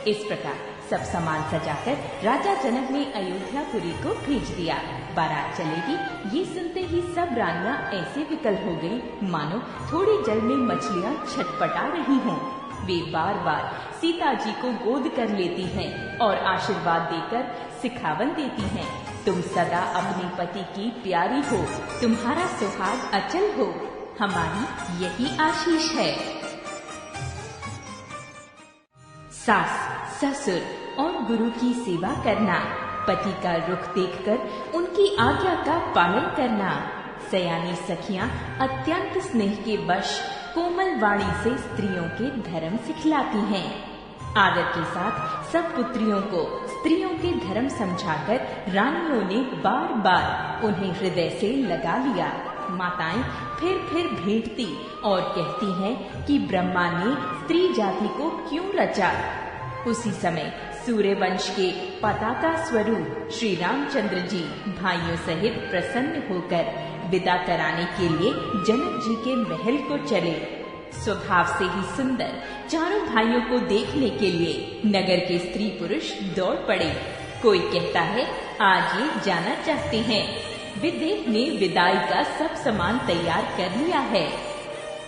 इस प्रकार सब सामान सजाकर राजा जनक ने अयोध्यापुरी को भेज दिया। बारात चलेगी, ये सुनते ही सब रानियां ऐसे विकल हो गई मानो थोड़े जल में मछलियां छटपटा रही हों। वे बार बार सीता जी को गोद कर लेती हैं और आशीर्वाद देकर सिखावन देती हैं। तुम सदा अपने पति की प्यारी हो, तुम्हारा सुहाग अचल हो, हमारी यही आशीष है। सास, ससुर और गुरु की सेवा करना, पति का रुख देखकर उनकी आज्ञा का पालन करना। सयानी सखियां अत्यंत स्नेह के वश कोमल वाणी से स्त्रियों के धर्म सिखलाती हैं। आदर के साथ सब पुत्रियों को स्त्रियों के धर्म समझाकर रानियों ने बार बार उन्हें हृदय से लगा लिया। माताएं फिर भेंटती और कहती हैं कि ब्रह्मा ने स्त्री जाति को क्यों रचा। उसी समय सूर्य वंश के पताका स्वरूप श्री रामचंद्र जी भाइयों सहित प्रसन्न होकर विदा कराने के लिए जनक जी के महल को चले। स्वभाव से ही सुंदर चारों भाइयों को देखने के लिए नगर के स्त्री पुरुष दौड़ पड़े। कोई कहता है आज ये जाना चाहते हैं। विदेह ने विदाई का सब सामान तैयार कर लिया है।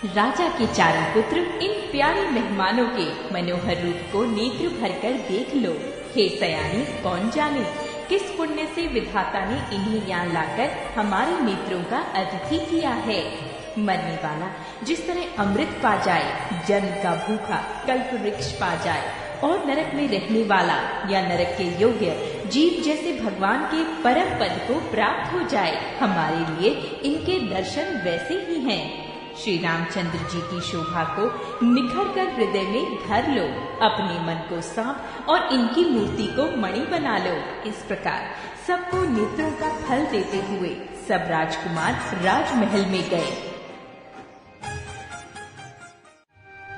राजा के चारों पुत्र इन प्यारे मेहमानों के मनोहर रूप को नेत्र भरकर देख लो। हे सयानी, कौन जाने किस पुण्य से विधाता ने इन्हें यहाँ लाकर हमारे नेत्रों का अतिथि किया है। मरने वाला जिस तरह अमृत पा जाए, जन्म का भूखा कल्प वृक्ष पा जाए और नरक में रहने वाला या नरक के योग्य जीव जैसे भगवान के परम पद को प्राप्त हो जाए, हमारे लिए इनके दर्शन वैसे ही हैं। श्री रामचंद्र जी की शोभा को निखर कर हृदय में धर लो, अपने मन को सांप और इनकी मूर्ति को मणि बना लो। इस प्रकार सबको नेत्रों का फल देते हुए सब राजकुमार राजमहल में गए।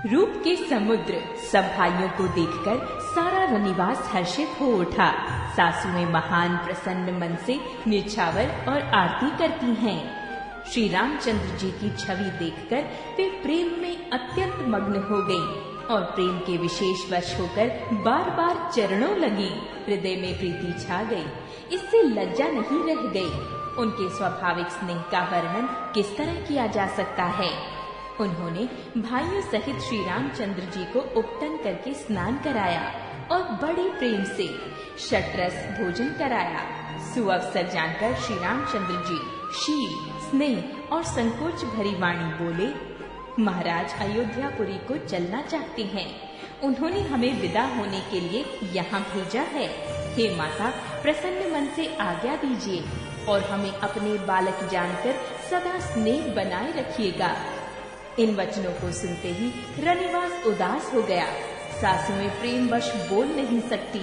रूप के समुद्र सब भाइयों को देखकर सारा रनिवास हर्षित हो उठा। सासुएं महान प्रसन्न मन से निछावर और आरती करती हैं। श्री रामचंद्र जी की छवि देखकर वे प्रेम में अत्यंत मग्न हो गईं और प्रेम के विशेष वश होकर बार बार चरणों लगी। हृदय में प्रीति छा गई, इससे लज्जा नहीं रह गई। उनके स्वाभाविक स्नेह का वर्णन किस तरह किया जा सकता है। उन्होंने भाइयों सहित श्री रामचंद्र जी को उपटन करके स्नान कराया और बड़े प्रेम से षटरस भोजन कराया। सुअवसर जानकर श्री रामचंद्र जी शील, स्नेह और संकोच भरी वाणी बोले, महाराज अयोध्यापुरी को चलना चाहते हैं। उन्होंने हमें विदा होने के लिए यहाँ भेजा है। हे माता, प्रसन्न मन से आज्ञा दीजिए और हमें अपने बालक जानकर सदा स्नेह बनाए रखिएगा। इन वचनों को सुनते ही रनिवास उदास हो गया। सासुएं प्रेमवश बोल नहीं सकती।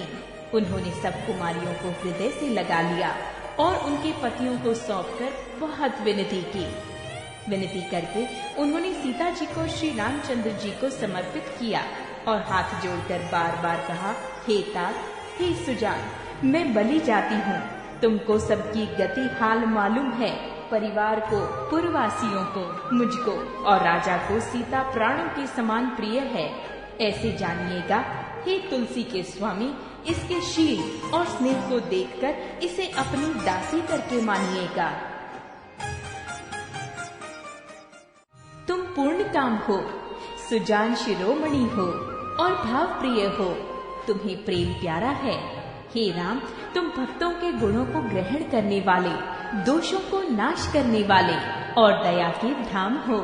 उन्होंने सब कुमारियों को हृदय से लगा लिया और उनके पतियों को सौंपकर बहुत विनती की। विनती करके उन्होंने सीता जी को श्री रामचंद्र जी को समर्पित किया और हाथ जोड़कर बार बार कहा, हे तात, हे सुजान, मैं बलि जाती हूँ। तुमको सबकी गति हाल मालूम है। परिवार को, पुरवासियों को, मुझको और राजा को सीता प्राणों के समान प्रिय है। ऐसे जानिएगा हे तुलसी के स्वामी, इसके शील और स्नेह को देखकर इसे अपनी दासी करके मानिएगा। तुम पूर्ण काम हो, सुजान शिरोमणि हो और भाव प्रिय हो। तुम्हें प्रेम प्यारा है। हे राम, तुम भक्तों के गुणों को ग्रहण करने वाले, दोषों को नाश करने वाले और दया के धाम हो।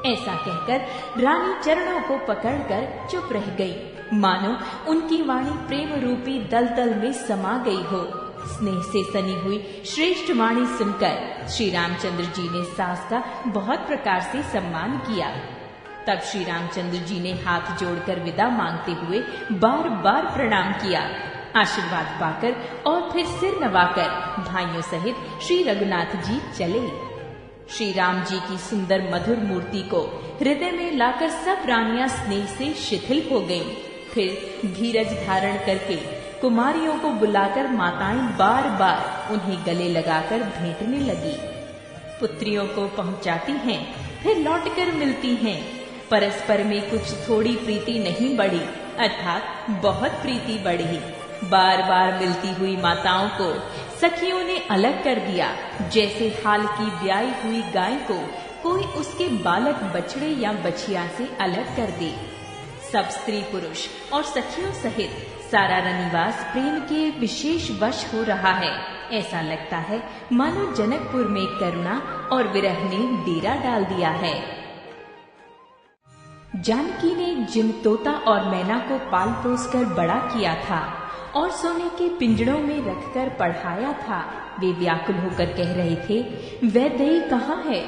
ऐसा कहकर रानी चरणों को पकड़कर चुप रह गई, मानो उनकी वाणी प्रेम रूपी दलदल में समा गई हो। स्नेह से सनी हुई श्रेष्ठ वाणी सुनकर श्री रामचंद्र जी ने सास का बहुत प्रकार से सम्मान किया। तब श्री रामचंद्र जी ने हाथ जोड़कर विदा मांगते हुए बार बार प्रणाम किया आशीर्वाद पाकर और फिर सिर नवाकर भाइयों सहित श्री रघुनाथ जी चले। श्री राम जी की सुंदर मधुर मूर्ति को हृदय में लाकर सब रानियां स्नेह से शिथिल हो गईं। फिर धीरज धारण करके कुमारियों को बुलाकर माताएं बार बार उन्हें गले लगाकर भेंटने लगी। पुत्रियों को पहुंचाती हैं, फिर लौटकर मिलती हैं। परस्पर में कुछ थोड़ी प्रीति नहीं बढ़ी, अर्थात बहुत प्रीति बढ़ी। बार बार मिलती हुई माताओं को सखियों ने अलग कर दिया, जैसे हाल की ब्याई हुई गाय को कोई उसके बालक बछड़े या बछिया से अलग कर दे। सब स्त्री पुरुष और सखियों सहित सारा रनिवास प्रेम के विशेष वश हो रहा है। ऐसा लगता है मानो जनकपुर में करुणा और विरह ने डेरा डाल दिया है। जानकी ने जिन तोता और मैना को पाल पोस कर बड़ा किया था और सोने के पिंजड़ों में रखकर पढ़ाया था, वे व्याकुल होकर कह रहे थे, वैदेही कहाँ है?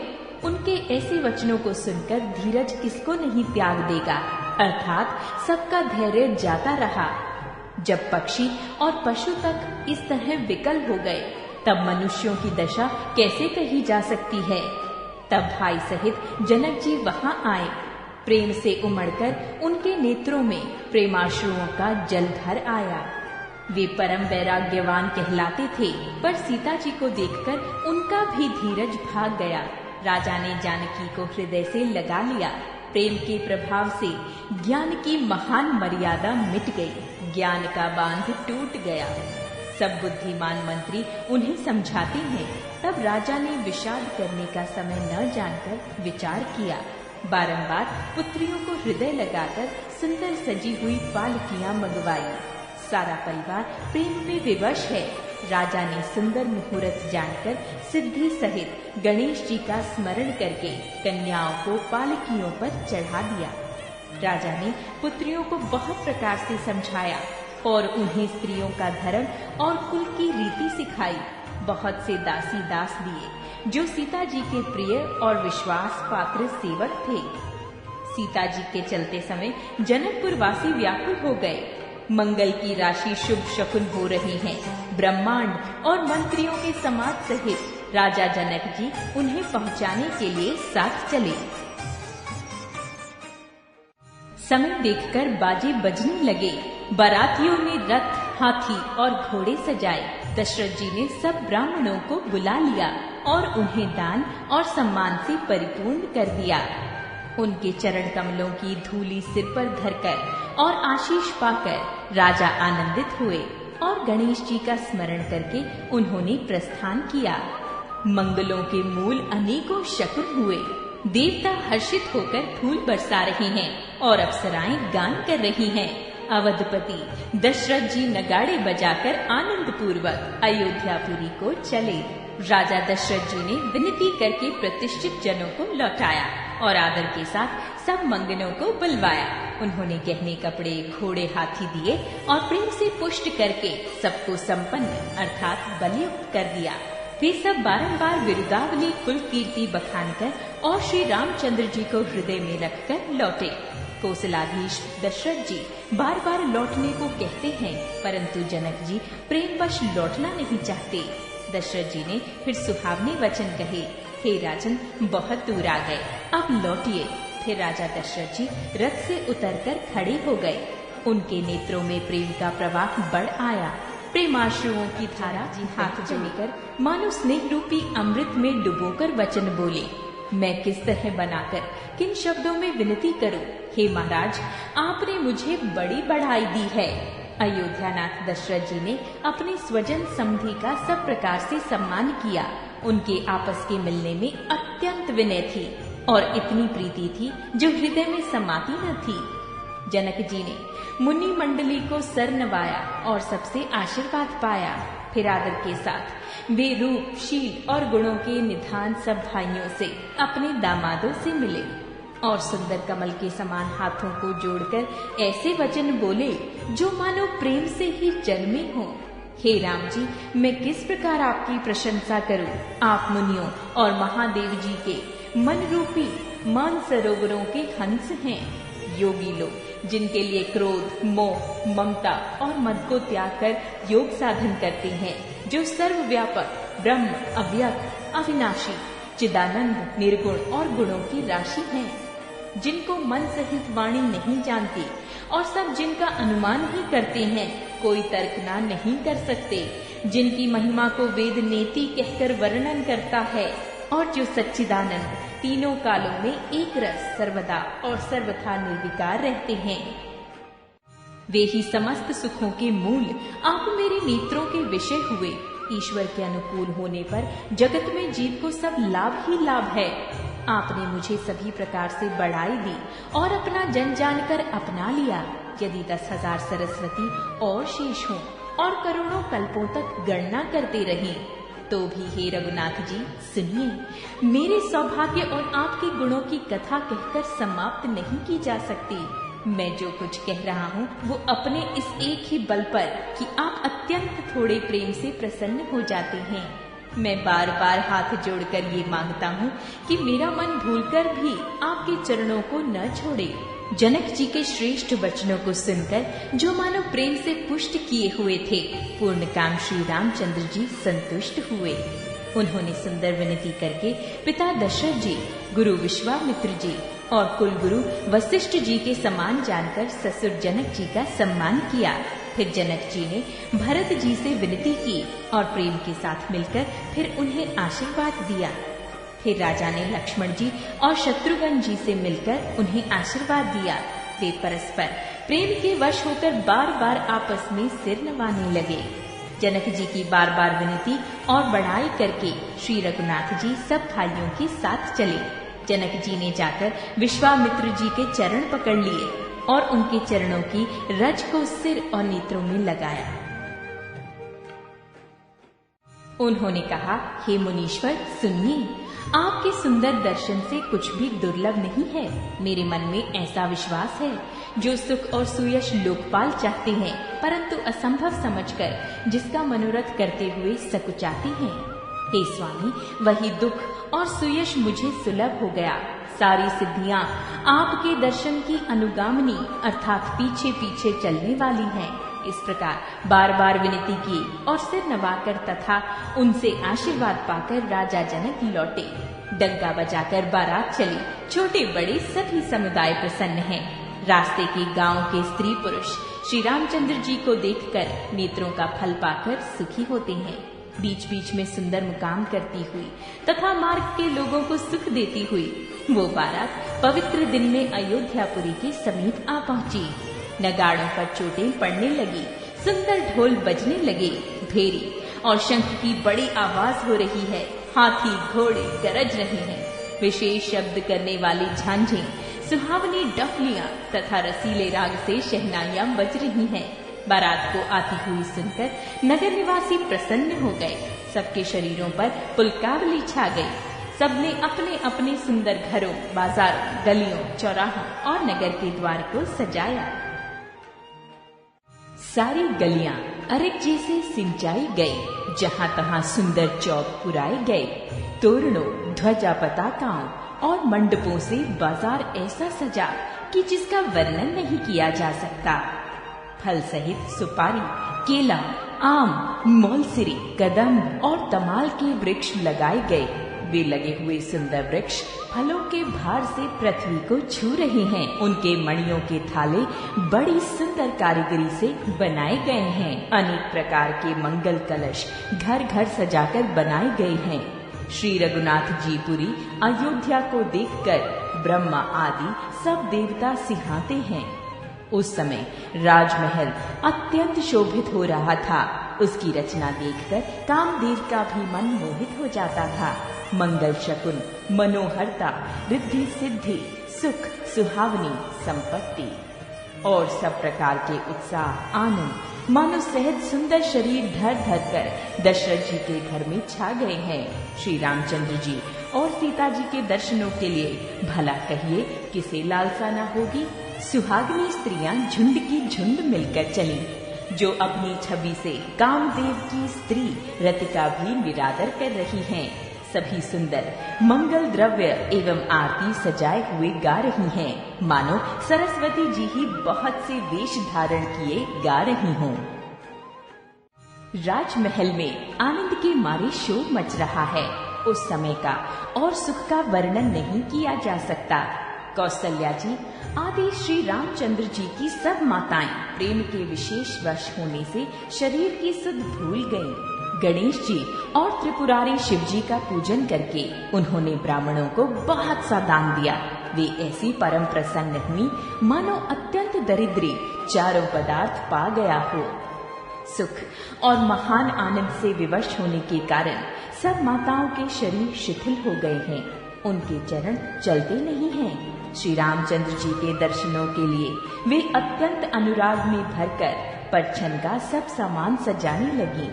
उनके ऐसे वचनों को सुनकर धीरज किसको नहीं त्याग देगा, अर्थात सबका धैर्य जाता रहा। जब पक्षी और पशु तक इस तरह विकल हो गए, तब मनुष्यों की दशा कैसे कही जा सकती है। तब भाई सहित जनक जी वहां आए। प्रेम से उमड़कर उनके नेत्रों में प्रेमाश्रुओं का जलधर आया। वे परम वैराग्यवान कहलाते थे, पर सीता जी को देखकर उनका भी धीरज भाग गया। राजा ने जानकी को हृदय से लगा लिया। प्रेम के प्रभाव से ज्ञान की महान मर्यादा मिट गई, ज्ञान का बांध टूट गया। सब बुद्धिमान मंत्री उन्हें समझाते हैं, तब राजा ने विषाद करने का समय न जानकर विचार किया। बारंबार पुत्रियों को हृदय लगाकर सुंदर सजी हुई पालकियां मंगवाई। सारा परिवार प्रेम में विवश है। राजा ने सुंदर मुहूर्त जानकर सिद्धि सहित गणेश जी का स्मरण करके कन्याओं को पालकियों पर चढ़ा दिया। राजा ने पुत्रियों को बहुत प्रकार से समझाया और उन्हें स्त्रियों का धर्म और कुल की रीति सिखाई। बहुत से दासी दास दिए जो सीता जी के प्रिय और विश्वास पात्र सेवक थे। सीता जी के चलते समय जनकपुर वासी व्याकुल हो गए। मंगल की राशि शुभ शकुन हो रही है। ब्रह्मांड और मंत्रियों के समाज सहित राजा जनक जी उन्हें पहुंचाने के लिए साथ चले। समय देखकर बाजे बजने लगे। बारातियों ने रथ, हाथी और घोड़े सजाए। दशरथ जी ने सब ब्राह्मणों को बुला लिया और उन्हें दान और सम्मान से परिपूर्ण कर दिया। उनके चरण कमलों की धूली सिर पर धरकर और आशीष पाकर राजा आनंदित हुए और गणेश जी का स्मरण करके उन्होंने प्रस्थान किया। मंगलों के मूल अनेकों शकुन हुए। देवता हर्षित होकर फूल बरसा रहे हैं और अप्सराएं गान कर रही हैं। अवधपति दशरथ जी नगाड़े बजाकर आनंद पूर्वक अयोध्यापुरी को चले। राजा दशरथ जी ने विनती करके प्रतिष्ठित जनों को लौटाया और आदर के साथ सब मंगनों को बुलवाया। उन्होंने गहने कपड़े, घोड़े, हाथी दिए और प्रेम से पुष्ट करके सबको संपन्न अर्थात बलियुक्त कर दिया। वे सब बारंबार विरुदावली कुल कीर्ति बखानकर और श्री रामचंद्र जी को हृदय में रखकर लौटे। कौशलाधीश दशरथ जी बार बार लौटने को कहते हैं, परंतु जनक जी प्रेमवश लौटना नहीं चाहते। दशरथ जी ने फिर सुहावने वचन कहे, हे राजन, बहुत दूर आ गए, अब लौटिए। फिर राजा दशरथ जी रथ से उतरकर खड़े हो गए। उनके नेत्रों में प्रेम का प्रवाह बढ़ आया। प्रेमाश्रुओं की धारा हाथ जोड़कर मानो स्नेह रूपी अमृत में डुबोकर वचन बोले, मैं किस तरह बनाकर किन शब्दों में विनती करूं? हे महाराज, आपने मुझे बड़ी बढ़ाई दी है। अयोध्यानाथ दशरथ जी ने अपने स्वजन समधि का सब प्रकार से सम्मान किया। उनके आपस के मिलने में अत्यंत विनय थी और इतनी प्रीति थी जो हृदय में समाती न थी। जनक जी ने मुनि मंडली को सर नवाया और सबसे आशीर्वाद पाया। फिर आदर के साथ वे रूप, शील और गुणों के निधान सब भाइयों से अपने दामादों से मिले और सुंदर कमल के समान हाथों को जोड़कर ऐसे वचन बोले जो मानो प्रेम से ही जन्मे हों। हे राम जी, मैं किस प्रकार आपकी प्रशंसा करूं? आप मुनियों और महादेव जी के मन रूपी मान सरोवरों के हंस हैं। योगी लोग जिनके लिए क्रोध, मोह, ममता और मद को त्याग कर योग साधन करते हैं, जो सर्वव्यापक, ब्रह्म, अव्यक्त, अविनाशी, चिदानंद, निर्गुण और गुणों की राशि हैं, जिनको मन सहित वाणी नहीं जानती और सब जिनका अनुमान ही करते हैं, कोई तर्कना नहीं कर सकते, जिनकी महिमा को वेद नेति कहकर वर्णन करता है और जो सच्चिदानंद तीनों कालों में एक रस सर्वदा और सर्वथा निर्विकार रहते हैं, वे ही समस्त सुखों के मूल आप मेरे नेत्रों के विषय हुए। ईश्वर के अनुकूल होने पर जगत में जीव को सब लाभ ही लाभ है। आपने मुझे सभी प्रकार से बढ़ाई दी और अपना जन जानकर अपना लिया। यदि 10,000 सरस्वती और शेष हों और करोड़ों कल्पों तक गणना करते रहें, तो भी हे रघुनाथ जी सुनिए, मेरे सौभाग्य और आपके गुणों की कथा कहकर समाप्त नहीं की जा सकती। मैं जो कुछ कह रहा हूँ वो अपने इस एक ही बल पर कि आप अत्यंत थोड़े प्रेम से प्रसन्न हो जाते हैं। मैं बार बार हाथ जोड़कर ये मांगता हूँ कि मेरा मन भूलकर भी आपके चरणों को न छोड़े। जनक जी के श्रेष्ठ वचनों को सुनकर जो मानो प्रेम से पुष्ट किए हुए थे, पूर्ण काम श्री रामचंद्र जी संतुष्ट हुए। उन्होंने सुंदर विनती करके पिता दशरथ जी, गुरु विश्वामित्र जी और कुल गुरु वशिष्ठ जी के समान जानकर ससुर जनक जी का सम्मान किया। फिर जनक जी ने भरत जी से विनती की और प्रेम के साथ मिलकर फिर उन्हें आशीर्वाद दिया। फिर राजा ने लक्ष्मण जी और शत्रुघ्न जी से मिलकर उन्हें आशीर्वाद दिया। वे परस्पर प्रेम के वश होकर बार बार आपस में सिर नवाने लगे। जनक जी की बार बार विनती और बड़ाई करके श्री रघुनाथ जी सब भाइयों के साथ चले। जनक जी ने जाकर विश्वामित्र जी के चरण पकड़ लिए और उनके चरणों की रज को सिर और नेत्रों में लगाया। उन्होंने कहा, हे मुनीश्वर सुनिए, आपके सुंदर दर्शन से कुछ भी दुर्लभ नहीं है। मेरे मन में ऐसा विश्वास है, जो सुख और सुयश लोकपाल चाहते हैं, परंतु असंभव समझकर जिसका मनोरथ करते हुए सकुचाते हैं। हे स्वामी, वही दुख और सुयश मुझे सुलभ हो गया। सारी सिद्धियां आपके दर्शन की अनुगामिनी अर्थात पीछे पीछे चलने वाली हैं। इस प्रकार बार बार विनती की और सिर नवाकर तथा उनसे आशीर्वाद पाकर राजा जनक लौटे। डंका बजाकर बारात चली। छोटे बड़े सभी समुदाय प्रसन्न हैं। रास्ते के गांव के स्त्री पुरुष श्री रामचंद्र जी को देखकर नेत्रों का फल पाकर सुखी होते हैं। बीच बीच में सुंदर मुकाम करती हुई तथा मार्ग के लोगों को सुख देती हुई वो बारात पवित्र दिन में अयोध्यापुरी के समीप आ पहुंची। नगाड़ों पर चोटें पड़ने लगी, सुंदर ढोल बजने लगे, भेरी और शंख की बड़ी आवाज हो रही है। हाथी घोड़े गरज रहे हैं। विशेष शब्द करने वाली झांझें, सुहावनी डफलियां तथा रसीले राग से शहनाइयां बज रही हैं। बारात को आती हुई सुनकर नगर निवासी प्रसन्न हो गए। सबके शरीरों पर पुलकावली छा गई। सबने अपने अपने सुंदर घरों, बाजारों, गलियों, चौराहों और नगर के द्वार को सजाया। सारी गलियां अरग जैसे सिंचाई गई। जहां तहां सुंदर चौक पुराए गए। तोरणों, ध्वजा पताकाओं और मंडपों से बाजार ऐसा सजा कि जिसका वर्णन नहीं किया जा सकता। फल सहित सुपारी, केला, आम, मौलसिरी, कदम और तमाल के वृक्ष लगाए गए। वे लगे हुए सुंदर वृक्ष फलों के भार से पृथ्वी को छू रहे हैं। उनके मणियों के थाले बड़ी सुंदर कारीगरी से बनाए गए हैं। अनेक प्रकार के मंगल कलश घर घर सजाकर बनाए गए हैं। श्री रघुनाथ जी पुरी अयोध्या को देखकर ब्रह्मा आदि सब देवता सिहाते हैं। उस समय राजमहल अत्यंत शोभित हो रहा था। उसकी रचना देखकर कामदेव का भी मन मोहित हो जाता था। मंगल शकुन, मनोहरता, रिद्धि सिद्धि, सुख, सुहावनी, संपत्ति और सब प्रकार के उत्साह, आनंद मानो सहज सुंदर शरीर धर धर कर दशरथ जी के घर में छा गए हैं। श्री रामचंद्र जी और सीता जी के दर्शनों के लिए भला कहिए किसे लालसा न होगी। सुहागनी स्त्रियां झुंड की झुंड मिलकर चली, जो अपनी छवि से कामदेव की स्त्री रतिका भी निरादर कर रही हैं। सभी सुंदर मंगल द्रव्य एवं आरती सजाए हुए गा रही हैं, मानो सरस्वती जी ही बहुत से वेश धारण किए गा रही हों। राजमहल में आनंद के मारे शोर मच रहा है। उस समय का और सुख का वर्णन नहीं किया जा सकता। कौसल्या जी आदि श्री रामचंद्र जी की सब माताएं प्रेम के विशेष वश होने से शरीर की सुध भूल गईं। गणेश जी और त्रिपुरारी शिव जी का पूजन करके उन्होंने ब्राह्मणों को बहुत सा दान दिया। वे ऐसी परम प्रसन्न हुई मानो अत्यंत दरिद्री चारों पदार्थ पा गया हो। सुख और महान आनंद से विवश होने के कारण सब माताओं के शरीर शिथिल हो गए हैं, उनके चरण चलते नहीं हैं। श्री रामचंद्र जी के दर्शनों के लिए वे अत्यंत अनुराग में भरकर परछन का सब सामान सजाने लगी।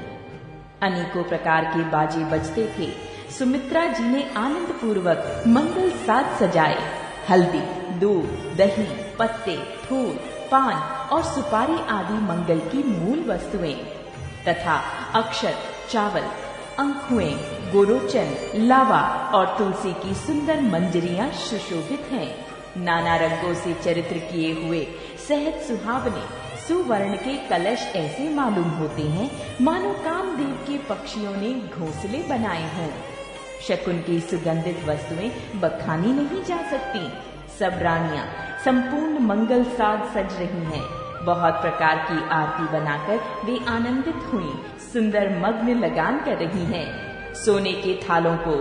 अनेकों प्रकार के बाजे बजते थे। सुमित्रा जी ने आनंद पूर्वक मंगल साज सजाए। हल्दी, दूध, दही, पत्ते, फूल, पान और सुपारी आदि मंगल की मूल वस्तुएं तथा अक्षत, चावल, अंकुएं, गोरोचन, लावा और तुलसी की सुंदर मंजरियां सुशोभित हैं। नाना रंगों से चरित्र किए हुए सहज सुहावने सुवर्ण के कलश ऐसे मालूम होते हैं मानो कामदेव के पक्षियों ने घोंसले बनाए हों। शकुन की सुगंधित वस्तुएं बखानी नहीं जा सकती। सब रानियां संपूर्ण मंगल साज सज रही हैं। बहुत प्रकार की आरती बनाकर वे आनंदित हुई सुंदर मग्न लगान कर रही हैं। सोने के थालों को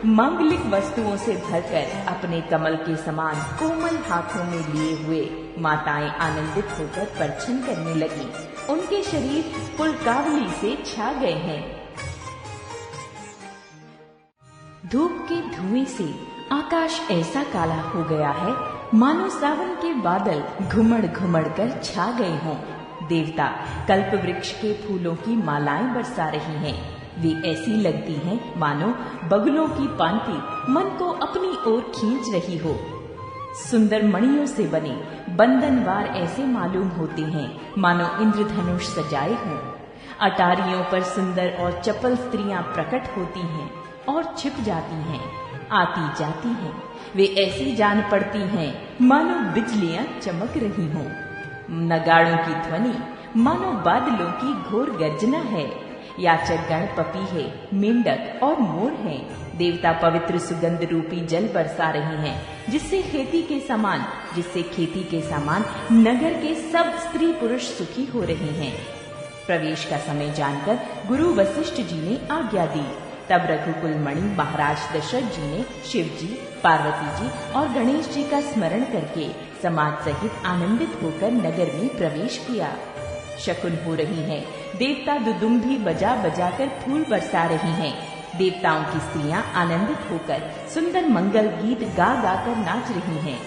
मांगलिक वस्तुओं से भरकर अपने कमल के समान कोमल हाथों में लिए हुए माताएं आनंदित होकर परछन करने लगी। उनके शरीर पुलकावली से छा गए हैं। धूप के धुएं से आकाश ऐसा काला हो गया है मानो सावन के बादल घुमड़ घुमड़ कर छा गए हों। देवता कल्प वृक्ष के फूलों की मालाएं बरसा रही हैं। वे ऐसी लगती हैं मानो बगुलों की पांति मन को अपनी ओर खींच रही हो। सुंदर मणियों से बने बंधनवार ऐसे मालूम होते हैं मानो इंद्रधनुष सजाए हों। अटारियों पर सुंदर और चपल स्त्रियां प्रकट होती हैं और छिप जाती हैं, आती जाती हैं। वे ऐसी जान पड़ती हैं मानो बिजलियां चमक रही हों। नगाड़ों की ध्वनि मानो बादलों की घोर गर्जना है। याचक गण पपीहे, मेंढक और मोर हैं। देवता पवित्र सुगंध रूपी जल बरसा रहे हैं जिससे खेती के समान नगर के सब स्त्री पुरुष सुखी हो रहे हैं। प्रवेश का समय जानकर गुरु वशिष्ठ जी ने आज्ञा दी। तब रघुकुल मणि महाराज दशरथ जी ने शिव जी, पार्वती जी और गणेश जी का स्मरण करके समाज सहित आनंदित होकर नगर में प्रवेश किया। शकुन हो रही हैं। देवता दुदुम्भी बजा बजा कर फूल बरसा रही हैं। देवताओं की स्त्रियां आनंदित होकर सुंदर मंगल गीत गा गा कर नाच रही हैं।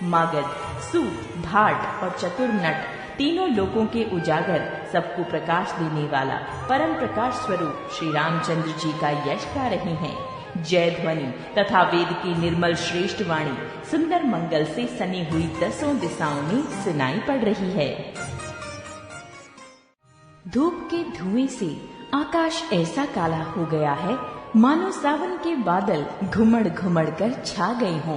मागध, सूत, भाट और चतुर नट तीनों लोकों के उजागर सबको प्रकाश देने वाला परम प्रकाश स्वरूप श्री रामचंद्र जी का यश गा रहे हैं। जय ध्वनि तथा वेद की निर्मल श्रेष्ठ वाणी सुंदर मंगल से सनी हुई दसों दिशाओं में सुनाई पड़ रही है। धूप के धुएं से आकाश ऐसा काला हो गया है मानो सावन के बादल घुमड़ घुमड़ कर छा गए हों।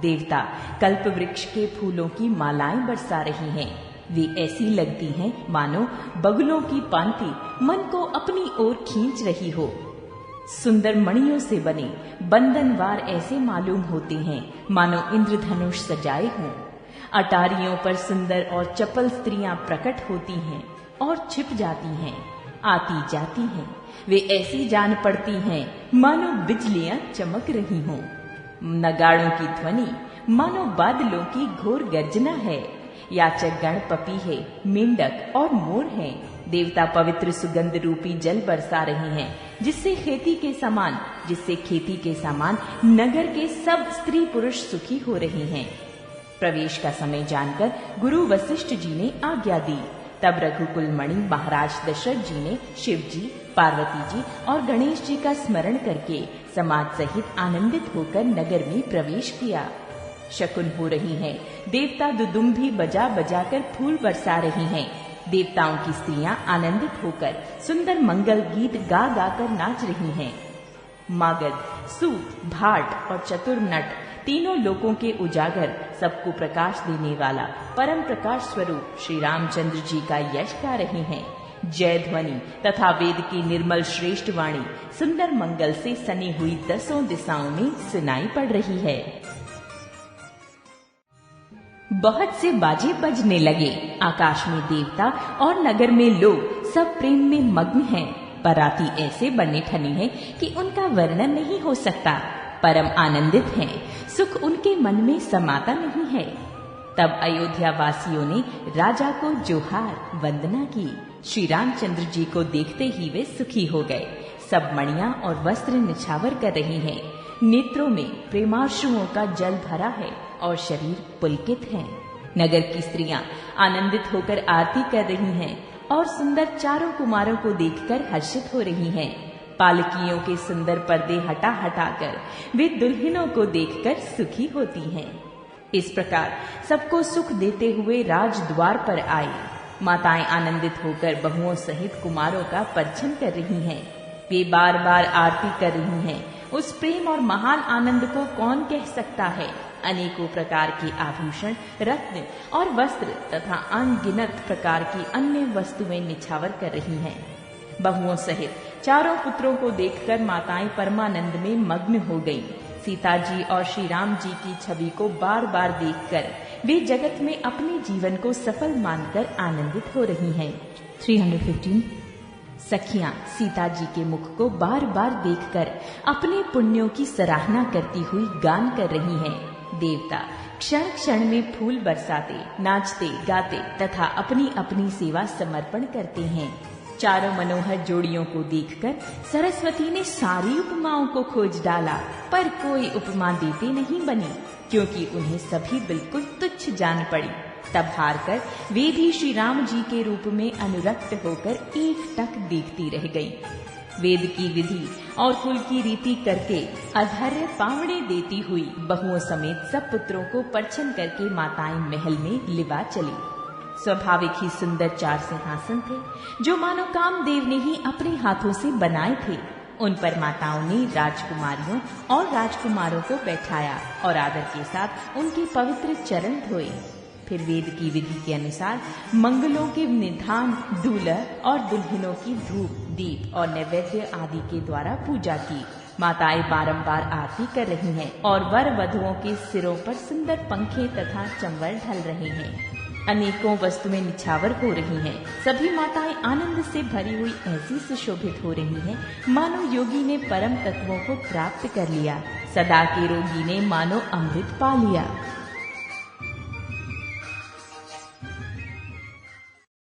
देवता कल्प वृक्ष के फूलों की मालाएं बरसा रही हैं। वे ऐसी लगती हैं मानो बगुलों की पांति मन को अपनी ओर खींच रही हो। सुंदर मणियों से बने बंधनवार ऐसे मालूम होते हैं मानो इंद्रधनुष सजाए हों। अटारियों पर सुंदर और चपल स्त्रियां प्रकट होती हैं और छिप जाती हैं, आती जाती हैं। वे ऐसी जान पड़ती हैं मानो बिजलियां चमक रही हों। नगाड़ों की ध्वनि मानो बादलों की घोर गर्जना है। याचक गण पपीहे, मेंढक और मोर हैं। देवता पवित्र सुगंध रूपी जल बरसा रहे हैं जिससे खेती के समान नगर के सब स्त्री पुरुष सुखी हो रहे हैं। प्रवेश का समय जानकर गुरु वशिष्ठ जी ने आज्ञा दी। तब रघुकुल मणि महाराज दशरथ जी ने शिव जी, पार्वती जी और गणेश जी का स्मरण करके समाज सहित आनंदित होकर नगर में प्रवेश किया। शकुन हो रही हैं। देवता दुदुम्भी बजा बजा कर फूल बरसा रही हैं। देवताओं की स्त्रियां आनंदित होकर सुंदर मंगल गीत गा गा कर नाच रही हैं। मागध, सूत, भाट और चतुर नट तीनों लोकों के उजागर, सबको प्रकाश देने वाला परम प्रकाश स्वरूप श्री रामचंद्र जी का यश गा रहे हैं। जय ध्वनि तथा वेद की निर्मल श्रेष्ठ वाणी सुंदर मंगल से सनी हुई 10 दिशाओं में सुनाई पड़ रही है। बहुत से बाजे बजने लगे। आकाश में देवता और नगर में लोग सब प्रेम में मग्न हैं। बाराती ऐसे बने ठने हैं कि उनका वर्णन नहीं हो सकता। परम आनंदित हैं, सुख उनके मन में समाता नहीं है। तब अयोध्या वासियों ने राजा को जोहार वंदना की। श्री रामचंद्र जी को देखते ही वे सुखी हो गए। सब मणियां और वस्त्र निछावर कर रही हैं। नेत्रों में प्रेमाश्रुओं का जल भरा है और शरीर पुलकित है। नगर की स्त्रियां आनंदित होकर आरती कर रही हैं और सुंदर चारों कुमारों को देखकर हर्षित हो रही हैं। पालकियों के सुंदर पर्दे हटा हटाकर वे दुल्हनों को देखकर सुखी होती हैं। इस प्रकार सबको सुख देते हुए राजद्वार पर आए। माताएं आनंदित होकर बहुओं सहित कुमारों का परिछन कर रही हैं। वे बार बार आरती कर रही हैं। उस प्रेम और महान आनंद को कौन कह सकता है। अनेकों प्रकार के आभूषण, रत्न और वस्त्र तथा अनगिनत प्रकार की अन्य वस्तुएं निछावर कर रही हैं। बहुओं सहित चारों पुत्रों को देखकर माताएं परमानंद में मग्न हो गईं। सीता जी और श्री राम जी की छवि को बार बार देखकर वे जगत में अपने जीवन को सफल मानकर आनंदित हो रही हैं। 315 सखियां सीता जी के मुख को बार बार देखकर अपने पुण्यों की सराहना करती हुई गान कर रही हैं। देवता क्षण क्षण में फूल बरसाते, नाचते, गाते तथा अपनी अपनी सेवा समर्पण करते हैं। चारों मनोहर जोड़ियों को देखकर सरस्वती ने सारी उपमाओं को खोज डाला, पर कोई उपमा देते नहीं बनी, क्योंकि उन्हें सभी बिल्कुल तुच्छ जान पड़ी। तब हार कर वे भी श्री राम जी के रूप में अनुरक्त होकर एक टक देखती रह गईं। वेद की विधि और कुल की रीति करके अधर्य पावड़े देती हुई बहुओं समेत सब पुत्रों को परछन करके माताएं महल में लिवा चली। स्वाभाविक ही सुंदर 4 सिंहासन थे, जो मानो कामदेव ने ही अपने हाथों से बनाए थे। उन पर माताओं ने राजकुमारियों और राजकुमारों को बैठाया और आदर के साथ उनके पवित्र चरण धोए। फिर वेद की विधि के अनुसार मंगलों के निधान, दूल्हा और दुल्हनों की धूप, दीप और नैवेद्य आदि के द्वारा पूजा की। माताएं बारंबार आरती कर रही हैं और वर वधुओं के सिरों पर सुंदर पंखे तथा चंवर ढल रहे हैं। अनेकों वस्तुएं निछावर हो रही हैं। सभी माताएं आनंद से भरी हुई ऐसी सुशोभित हो रही हैं, मानो योगी ने परम तत्वों को प्राप्त कर लिया। सदा के रोगी ने मानो अमृत पा लिया।